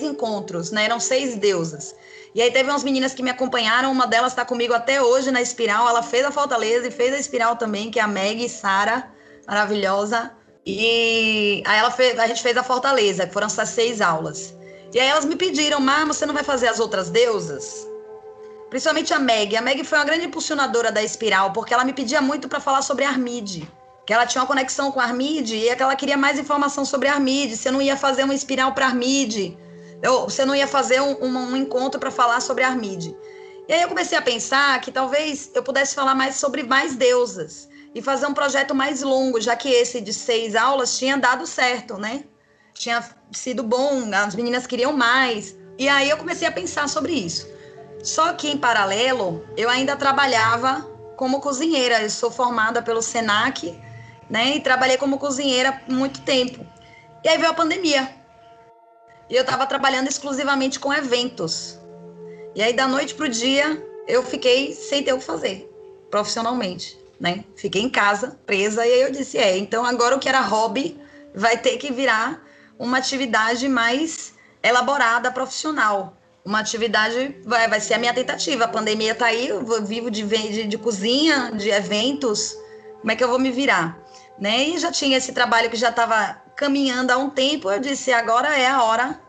encontros, né? Eram 6 deusas. E aí teve umas meninas que me acompanharam, uma delas está comigo até hoje na Espiral, ela fez a Fortaleza e fez a Espiral também, que é a Meg e Sara, maravilhosa. E aí a gente fez a Fortaleza, que foram essas 6 aulas. E aí elas me pediram, você não vai fazer as outras deusas? Principalmente a Meg. A Meg foi uma grande impulsionadora da Espiral, porque ela me pedia muito para falar sobre Armide, que ela tinha uma conexão com Armide e que ela queria mais informação sobre Armide. Você não ia fazer uma Espiral para Armide, você não ia fazer um encontro para falar sobre Armide. E aí eu comecei a pensar que talvez eu pudesse falar mais sobre mais deusas e fazer um projeto mais longo, já que esse de 6 aulas tinha dado certo, né? Tinha sido bom, as meninas queriam mais. E aí eu comecei a pensar sobre isso. Só que, em paralelo, eu ainda trabalhava como cozinheira. Eu sou formada pelo SENAC, né? E trabalhei como cozinheira por muito tempo. E aí veio a pandemia. E eu estava trabalhando exclusivamente com eventos. E aí, da noite pro dia, eu fiquei sem ter o que fazer, profissionalmente, né? Fiquei em casa, presa, e aí eu disse, então agora o que era hobby vai ter que virar uma atividade mais elaborada, profissional. Uma atividade, vai ser a minha tentativa. A pandemia tá aí, eu vivo de cozinha, de eventos, como é que eu vou me virar? Né? E já tinha esse trabalho que já estava caminhando há um tempo, eu disse, agora é a hora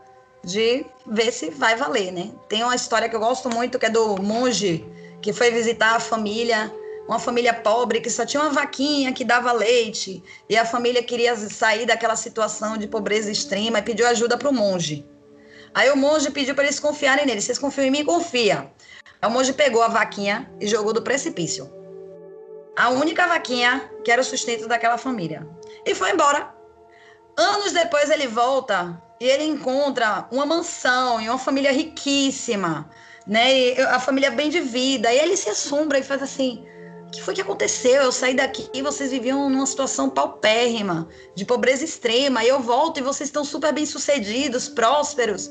de ver se vai valer, né? Tem uma história que eu gosto muito, que é do monge, que foi visitar a família, uma família pobre, que só tinha uma vaquinha que dava leite, e a família queria sair daquela situação de pobreza extrema e pediu ajuda para o monge. Aí o monge pediu para eles confiarem nele. Vocês confiam em mim? Confia. Aí o monge pegou a vaquinha e jogou do precipício. A única vaquinha que era o sustento daquela família. E foi embora. Anos depois ele volta e ele encontra uma mansão e uma família riquíssima, né? E a família bem de vida. E ele se assombra e faz assim: o que foi que aconteceu? Eu saí daqui e vocês viviam numa situação paupérrima, de pobreza extrema. E eu volto e vocês estão super bem sucedidos, prósperos.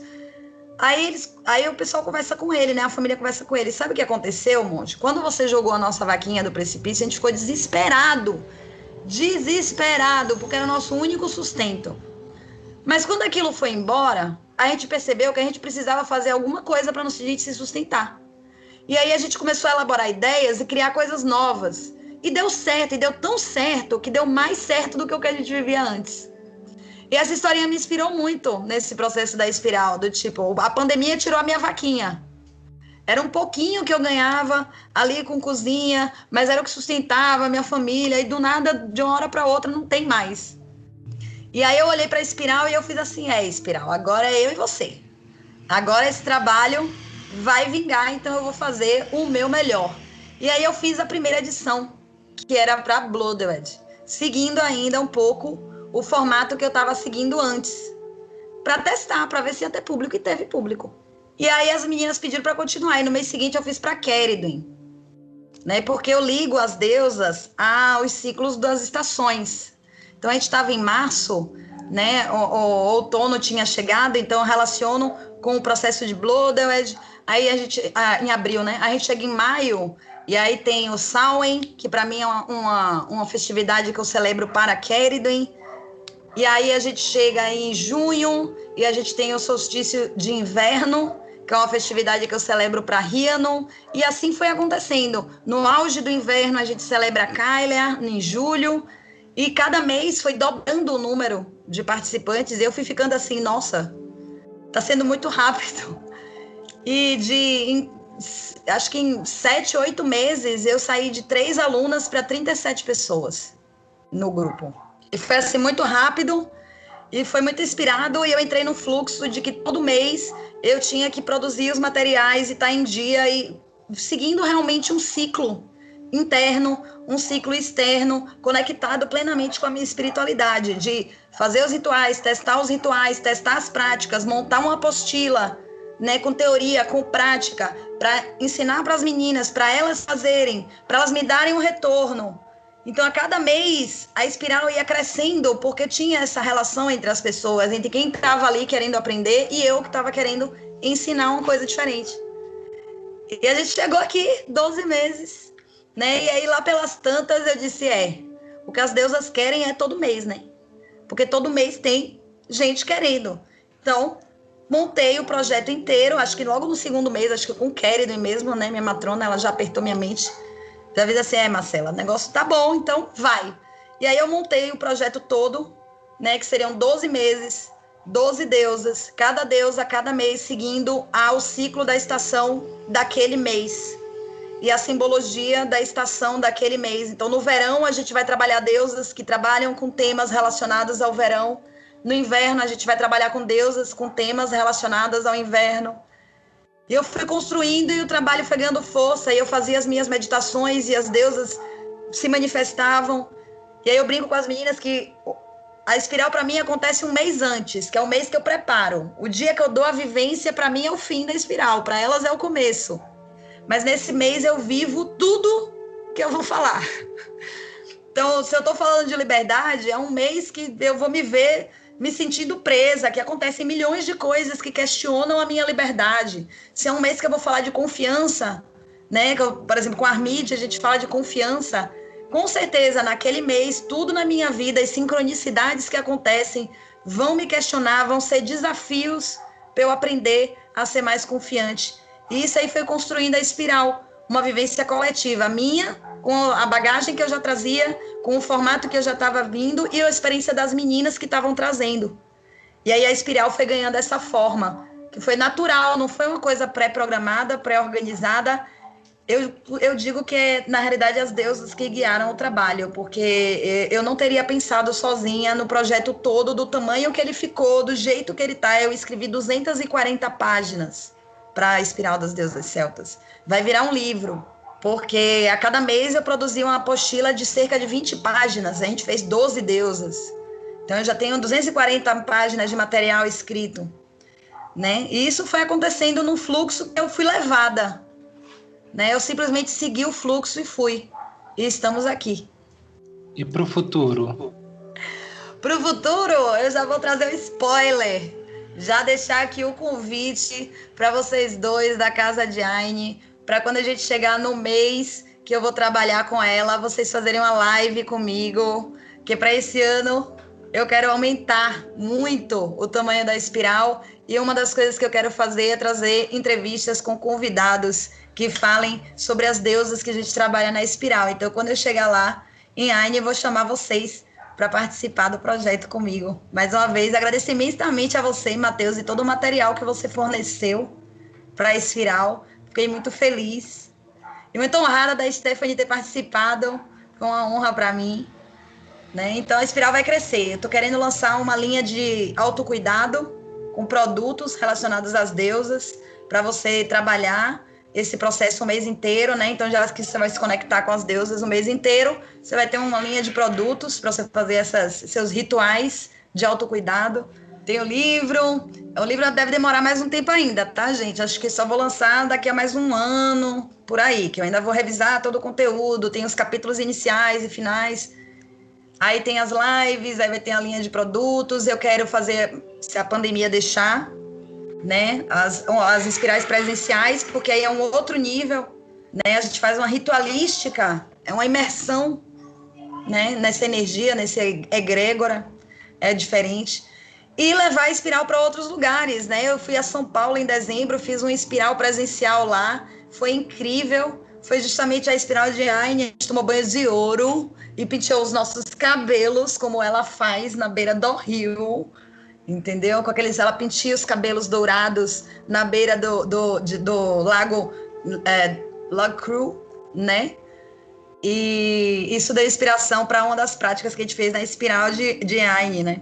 Aí o pessoal conversa com ele, né? A família conversa com ele. Sabe o que aconteceu, Monte? Quando você jogou a nossa vaquinha do precipício, a gente ficou desesperado. Desesperado, porque era o nosso único sustento. Mas quando aquilo foi embora, a gente percebeu que a gente precisava fazer alguma coisa para a gente se sustentar. E aí a gente começou a elaborar ideias e criar coisas novas. E deu certo, e deu tão certo, que deu mais certo do que o que a gente vivia antes. E essa historinha me inspirou muito nesse processo da espiral, do tipo, a pandemia tirou a minha vaquinha. Era um pouquinho que eu ganhava ali com cozinha, mas era o que sustentava a minha família, e do nada, de uma hora para outra, não tem mais. E aí eu olhei para a espiral e eu fiz assim: espiral, agora é eu e você. Agora esse trabalho vai vingar, então eu vou fazer o meu melhor. E aí eu fiz a primeira edição, que era para Blooded, seguindo ainda um pouco o formato que eu estava seguindo antes, para testar, para ver se ia ter público, e teve público. E aí as meninas pediram para continuar, e no mês seguinte eu fiz para Keridwen, né? Porque eu ligo as deusas aos ciclos das estações. Então a gente estava em março, né? O outono tinha chegado, então eu relaciono com o processo de Blooded. Aí a gente, em abril, né? A gente chega em maio, e aí tem o Samhain, que para mim é uma festividade que eu celebro para Keridwen. E aí a gente chega em junho e a gente tem o solstício de inverno, que é uma festividade que eu celebro para Rhiannon. E assim foi acontecendo. No auge do inverno a gente celebra Cailleach, em julho. E cada mês foi dobrando o número de participantes. E eu fui ficando assim: nossa, tá sendo muito rápido. E acho que em 7, 8 meses eu saí de 3 alunas para 37 pessoas no grupo. E foi assim muito rápido e foi muito inspirado, e eu entrei num fluxo de que todo mês eu tinha que produzir os materiais e estar em dia, e seguindo realmente um ciclo interno, um ciclo externo, conectado plenamente com a minha espiritualidade, de fazer os rituais, testar as práticas, montar uma apostila, né, com teoria, com prática, para ensinar para as meninas, para elas fazerem, para elas me darem um retorno. Então, a cada mês, a espiral ia crescendo, porque tinha essa relação entre as pessoas, entre quem estava ali querendo aprender e eu que estava querendo ensinar uma coisa diferente. E a gente chegou aqui 12 meses, né? E aí, lá pelas tantas, eu disse: o que as deusas querem é todo mês, né? Porque todo mês tem gente querendo. Então, montei o projeto inteiro, acho que logo no segundo mês, acho que com Keridwen mesmo, né? Minha matrona, ela já apertou minha mente. Já disse assim: Marcela, o negócio tá bom, então vai. E aí eu montei o projeto todo, né, que seriam 12 meses, 12 deusas, cada deusa, cada mês, seguindo ao ciclo da estação daquele mês. E a simbologia da estação daquele mês. Então, no verão, a gente vai trabalhar deusas que trabalham com temas relacionados ao verão. No inverno, a gente vai trabalhar com deusas com temas relacionados ao inverno. E eu fui construindo e o trabalho foi ganhando força. E eu fazia as minhas meditações e as deusas se manifestavam. E aí eu brinco com as meninas que a espiral para mim acontece um mês antes, que é o mês que eu preparo. O dia que eu dou a vivência, para mim, é o fim da espiral. Para elas é o começo. Mas nesse mês eu vivo tudo que eu vou falar. Então, se eu estou falando de liberdade, é um mês que eu vou me ver me sentindo presa, que acontecem milhões de coisas que questionam a minha liberdade. Se é um mês que eu vou falar de confiança, né? Por exemplo, com a Armide, a gente fala de confiança. Com certeza, naquele mês, tudo na minha vida, as sincronicidades que acontecem vão me questionar, vão ser desafios para eu aprender a ser mais confiante. E isso aí foi construindo a espiral, uma vivência coletiva minha, com a bagagem que eu já trazia, com o formato que eu já estava vindo e a experiência das meninas que estavam trazendo. E aí a espiral foi ganhando essa forma, que foi natural, não foi uma coisa pré-programada, pré-organizada. Eu digo que é, na realidade, as deusas que guiaram o trabalho, porque eu não teria pensado sozinha no projeto todo, do tamanho que ele ficou, do jeito que ele está. Eu escrevi 240 páginas para a Espiral das Deusas Celtas. Vai virar um livro, porque a cada mês eu produzia uma apostila de cerca de 20 páginas. A gente fez 12 deusas. Então eu já tenho 240 páginas de material escrito, né? E isso foi acontecendo num fluxo que eu fui levada, né? Eu simplesmente segui o fluxo e fui. E estamos aqui. E para o futuro? Para o futuro, eu já vou trazer um spoiler. Já deixar aqui o convite para vocês dois da Casa de Aine, para quando a gente chegar no mês que eu vou trabalhar com ela, vocês fazerem uma live comigo, que para esse ano eu quero aumentar muito o tamanho da Espiral, e uma das coisas que eu quero fazer é trazer entrevistas com convidados que falem sobre as deusas que a gente trabalha na Espiral. Então, quando eu chegar lá em Aine, eu vou chamar vocês para participar do projeto comigo. Mais uma vez, agradecer imensamente a você, Matheus, e todo o material que você forneceu para a Espiral. Fiquei muito feliz e muito honrada da Stephanie ter participado. Foi uma honra para mim, né? Então, a Espiral vai crescer. Eu estou querendo lançar uma linha de autocuidado com produtos relacionados às deusas para você trabalhar esse processo o mês inteiro, né? Então, já que você vai se conectar com as deusas o mês inteiro, você vai ter uma linha de produtos para você fazer seus rituais de autocuidado. Tem o livro deve demorar mais um tempo ainda, tá, gente? Acho que só vou lançar daqui a mais um ano, por aí, que eu ainda vou revisar todo o conteúdo, tem os capítulos iniciais e finais. Aí tem as lives, aí vai ter a linha de produtos. Eu quero fazer, se a pandemia deixar, né, as espirais presenciais, porque aí é um outro nível, né? A gente faz uma ritualística, é uma imersão, né, nessa energia, nesse egrégora, é diferente. E levar a espiral para outros lugares, né? Eu fui a São Paulo em dezembro, fiz uma espiral presencial lá, foi incrível. Foi justamente a Espiral de Aine, a gente tomou banho de ouro e penteou os nossos cabelos, como ela faz na beira do rio, entendeu? Ela penteia os cabelos dourados na beira do lago Log Cru, né? E isso deu inspiração para uma das práticas que a gente fez na Espiral de Aine, né?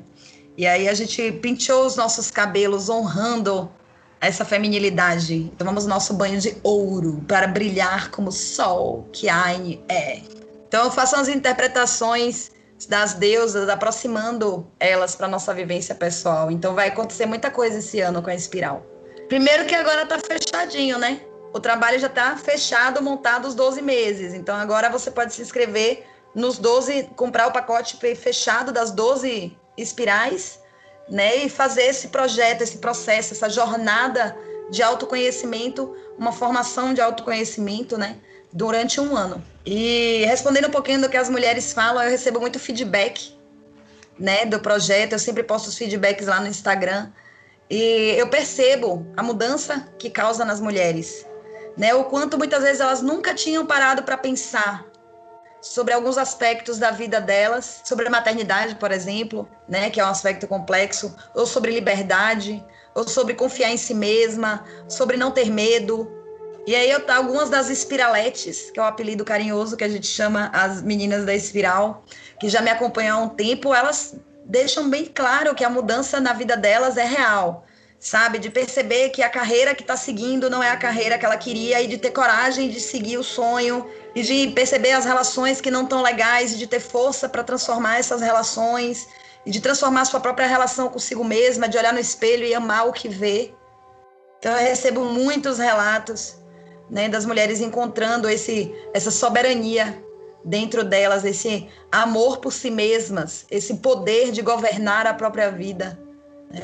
E aí a gente penteou os nossos cabelos honrando essa feminilidade. Tomamos nosso banho de ouro para brilhar como o sol que Aine é. Então eu faço as interpretações das deusas, aproximando elas para nossa vivência pessoal. Então vai acontecer muita coisa esse ano com a Espiral. Primeiro que agora tá fechadinho, né? O trabalho já tá fechado, montado os 12 meses. Então agora você pode se inscrever nos 12, comprar o pacote fechado das 12 espirais, né? E fazer esse projeto, esse processo, essa jornada de autoconhecimento, uma formação de autoconhecimento, né? Durante um ano. E respondendo um pouquinho do que as mulheres falam, eu recebo muito feedback, né, do projeto. Eu sempre posto os feedbacks lá no Instagram. E eu percebo a mudança que causa nas mulheres, né? O quanto muitas vezes elas nunca tinham parado para pensar sobre alguns aspectos da vida delas, sobre a maternidade, por exemplo, né, que é um aspecto complexo, ou sobre liberdade, ou sobre confiar em si mesma, sobre não ter medo. E aí algumas das espiraletes, que é o apelido carinhoso que a gente chama as meninas da Espiral, que já me acompanham há um tempo, elas deixam bem claro que a mudança na vida delas é real, sabe? De perceber que a carreira que está seguindo não é a carreira que ela queria, e de ter coragem de seguir o sonho, e de perceber as relações que não estão legais, e de ter força para transformar essas relações, e de transformar a sua própria relação consigo mesma, de olhar no espelho e amar o que vê. Então eu recebo muitos relatos, né, das mulheres encontrando essa soberania dentro delas, esse amor por si mesmas, esse poder de governar a própria vida.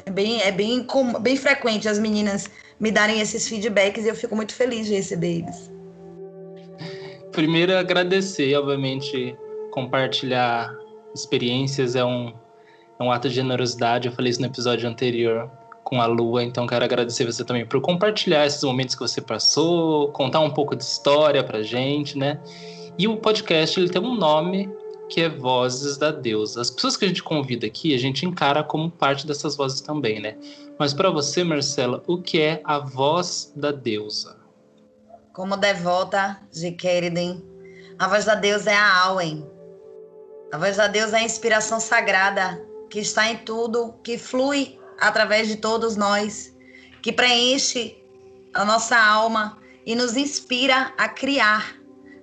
É bem frequente as meninas me darem esses feedbacks, e eu fico muito feliz de receber eles. Primeiro, agradecer, obviamente, compartilhar experiências é um ato de generosidade. Eu falei isso no episódio anterior com a Lua, então quero agradecer você também por compartilhar esses momentos que você passou, contar um pouco de história pra gente, né? E o podcast, ele tem um nome que é Vozes da Deusa. As pessoas que a gente convida aqui, a gente encara como parte dessas vozes também, né? Mas para você, Marcela, o que é a voz da deusa? Como devota de Queriden, a voz da deusa é a Awen. A voz da deusa é a inspiração sagrada que está em tudo, que flui através de todos nós, que preenche a nossa alma e nos inspira a criar,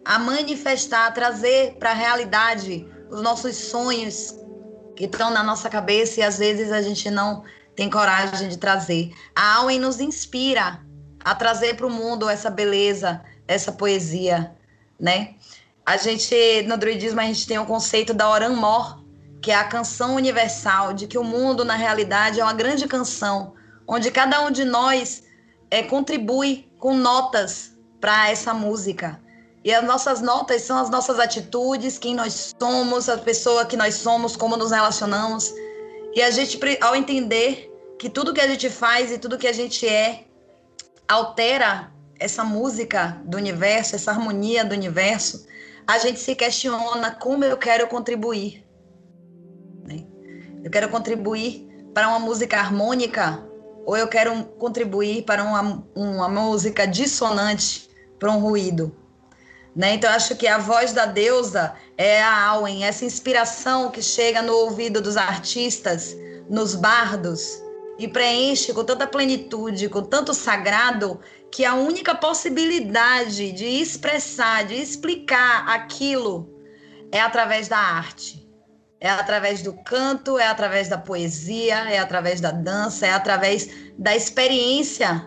a manifestar, a trazer para a realidade os nossos sonhos que estão na nossa cabeça, e às vezes a gente não tem coragem de trazer. A Auen nos inspira a trazer para o mundo essa beleza, essa poesia, né? A gente, no druidismo, a gente tem o conceito da Oran Mor, que é a canção universal, de que o mundo, na realidade, é uma grande canção, onde cada um de nós contribui com notas para essa música. E as nossas notas são as nossas atitudes, quem nós somos, a pessoa que nós somos, como nos relacionamos. E a gente, ao entender que tudo que a gente faz e tudo que a gente altera essa música do universo, essa harmonia do universo, a gente se questiona como eu quero contribuir. Eu quero contribuir para uma música harmônica ou eu quero contribuir para uma música dissonante, para um ruído. Né? Então, eu acho que a voz da deusa é a Auen, essa inspiração que chega no ouvido dos artistas, nos bardos, e preenche com tanta plenitude, com tanto sagrado, que a única possibilidade de expressar, de explicar aquilo é através da arte. É através do canto, é através da poesia, é através da dança, é através da experiência,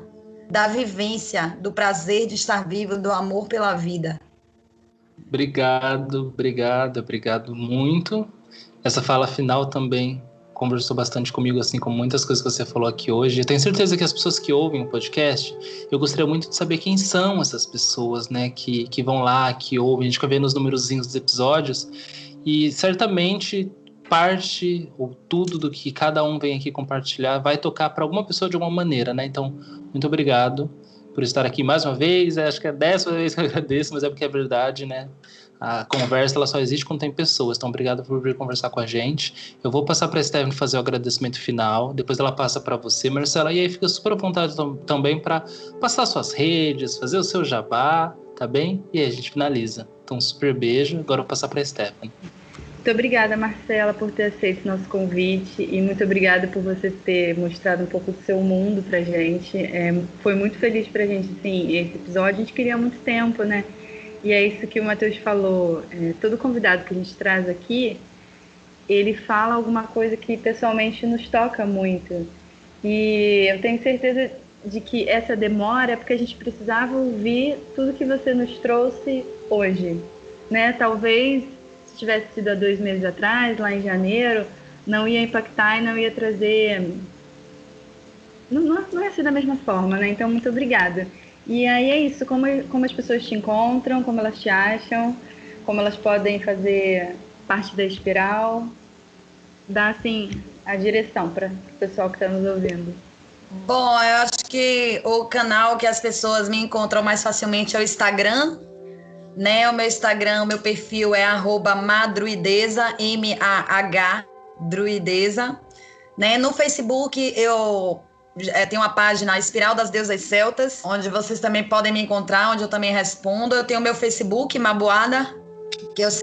da vivência, do prazer de estar vivo, do amor pela vida. Obrigado muito. Essa fala final também conversou bastante comigo, assim como muitas coisas que você falou aqui hoje. Eu tenho certeza que as pessoas que ouvem o podcast, eu gostaria muito de saber quem são essas pessoas, né, que vão lá, que ouvem. A gente vai ver nos numerozinhos dos episódios e certamente parte ou tudo do que cada um vem aqui compartilhar vai tocar para alguma pessoa de alguma maneira, né? Então, muito obrigado por estar aqui mais uma vez. Acho que é a 10ª vez que eu agradeço, mas é porque é verdade, né? A conversa ela só existe quando tem pessoas. Então, obrigado por vir conversar com a gente. Eu vou passar para a Stephanie fazer o agradecimento final. Depois ela passa para você, Marcela. E aí fica super à vontade também para passar suas redes, fazer o seu jabá, tá bem? E aí a gente finaliza. Então, super beijo. Agora eu vou passar para a Stephanie. Muito obrigada, Marcela, por ter aceito nosso convite e muito obrigada por você ter mostrado um pouco do seu mundo pra gente. Foi muito feliz pra gente, assim, esse episódio. A gente queria há muito tempo, né? E é isso que o Matheus falou. Todo convidado que a gente traz aqui, ele fala alguma coisa que pessoalmente nos toca muito. E eu tenho certeza de que essa demora é porque a gente precisava ouvir tudo que você nos trouxe hoje, né? Talvez se tivesse sido há 2 meses atrás, lá em janeiro, não ia impactar e não ia trazer... Não ia ser da mesma forma, né? Então, muito obrigada. E aí é isso, como as pessoas te encontram, como elas te acham, como elas podem fazer parte da Espiral, dá, assim, a direção para o pessoal que está nos ouvindo. Bom, eu acho que o canal que as pessoas me encontram mais facilmente é o Instagram, né? O meu Instagram, o meu perfil é @madruideza, MAH, druideza, né? No Facebook eu tenho uma página Espiral das Deusas Celtas, onde vocês também podem me encontrar, onde eu também respondo. Eu tenho o meu Facebook, Mabuada, que as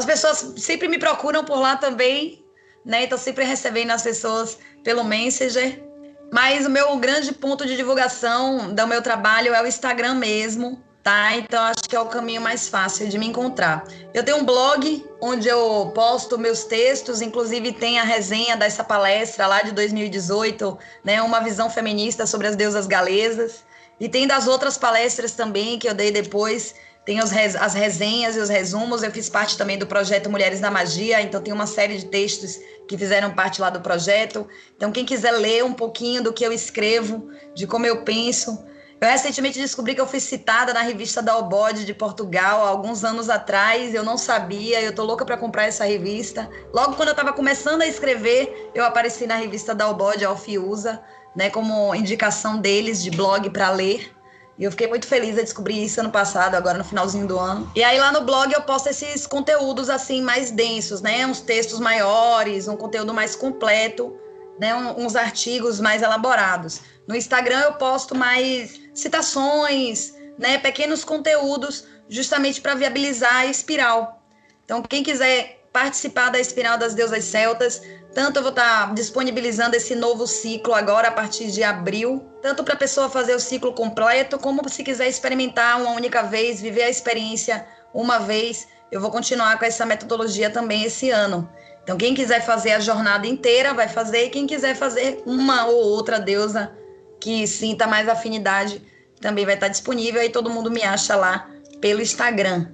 pessoas sempre me procuram por lá também, né? Então sempre recebendo as pessoas pelo Messenger. Mas o meu grande ponto de divulgação do meu trabalho é o Instagram mesmo, tá? Então, acho que é o caminho mais fácil de me encontrar. Eu tenho um blog onde eu posto meus textos, inclusive tem a resenha dessa palestra lá de 2018, né? Uma visão feminista sobre as deusas galesas. E tem das outras palestras também que eu dei depois, tem as resenhas e os resumos. Eu fiz parte também do projeto Mulheres da Magia, então tem uma série de textos que fizeram parte lá do projeto. Então, quem quiser ler um pouquinho do que eu escrevo, de como eu penso... Eu recentemente descobri que eu fui citada na revista da Obode de Portugal, há alguns anos atrás, eu não sabia, eu tô louca para comprar essa revista. Logo quando eu estava começando a escrever, eu apareci na revista da Obode, a Alfiusa, né, como indicação deles de blog para ler. E eu fiquei muito feliz de descobrir isso ano passado, agora no finalzinho do ano. E aí lá no blog eu posto esses conteúdos assim mais densos, né, uns textos maiores, um conteúdo mais completo, né, uns artigos mais elaborados. No Instagram eu posto mais citações, né, pequenos conteúdos, justamente para viabilizar a Espiral. Então, quem quiser participar da Espiral das Deusas Celtas, tanto eu vou estar disponibilizando esse novo ciclo agora, a partir de abril, tanto para a pessoa fazer o ciclo completo, como se quiser experimentar uma única vez, viver a experiência uma vez, eu vou continuar com essa metodologia também esse ano. Então, quem quiser fazer a jornada inteira vai fazer, e quem quiser fazer uma ou outra deusa que sinta mais afinidade também vai estar disponível. Aí todo mundo me acha lá pelo Instagram,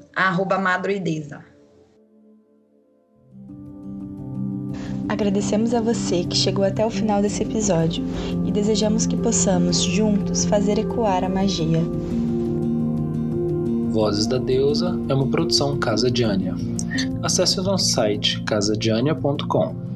@madruideza. Agradecemos a você que chegou até o final desse episódio e desejamos que possamos, juntos, fazer ecoar a magia. Vozes da Deusa é uma produção Casa Diânia. Acesse o nosso site casadiania.com.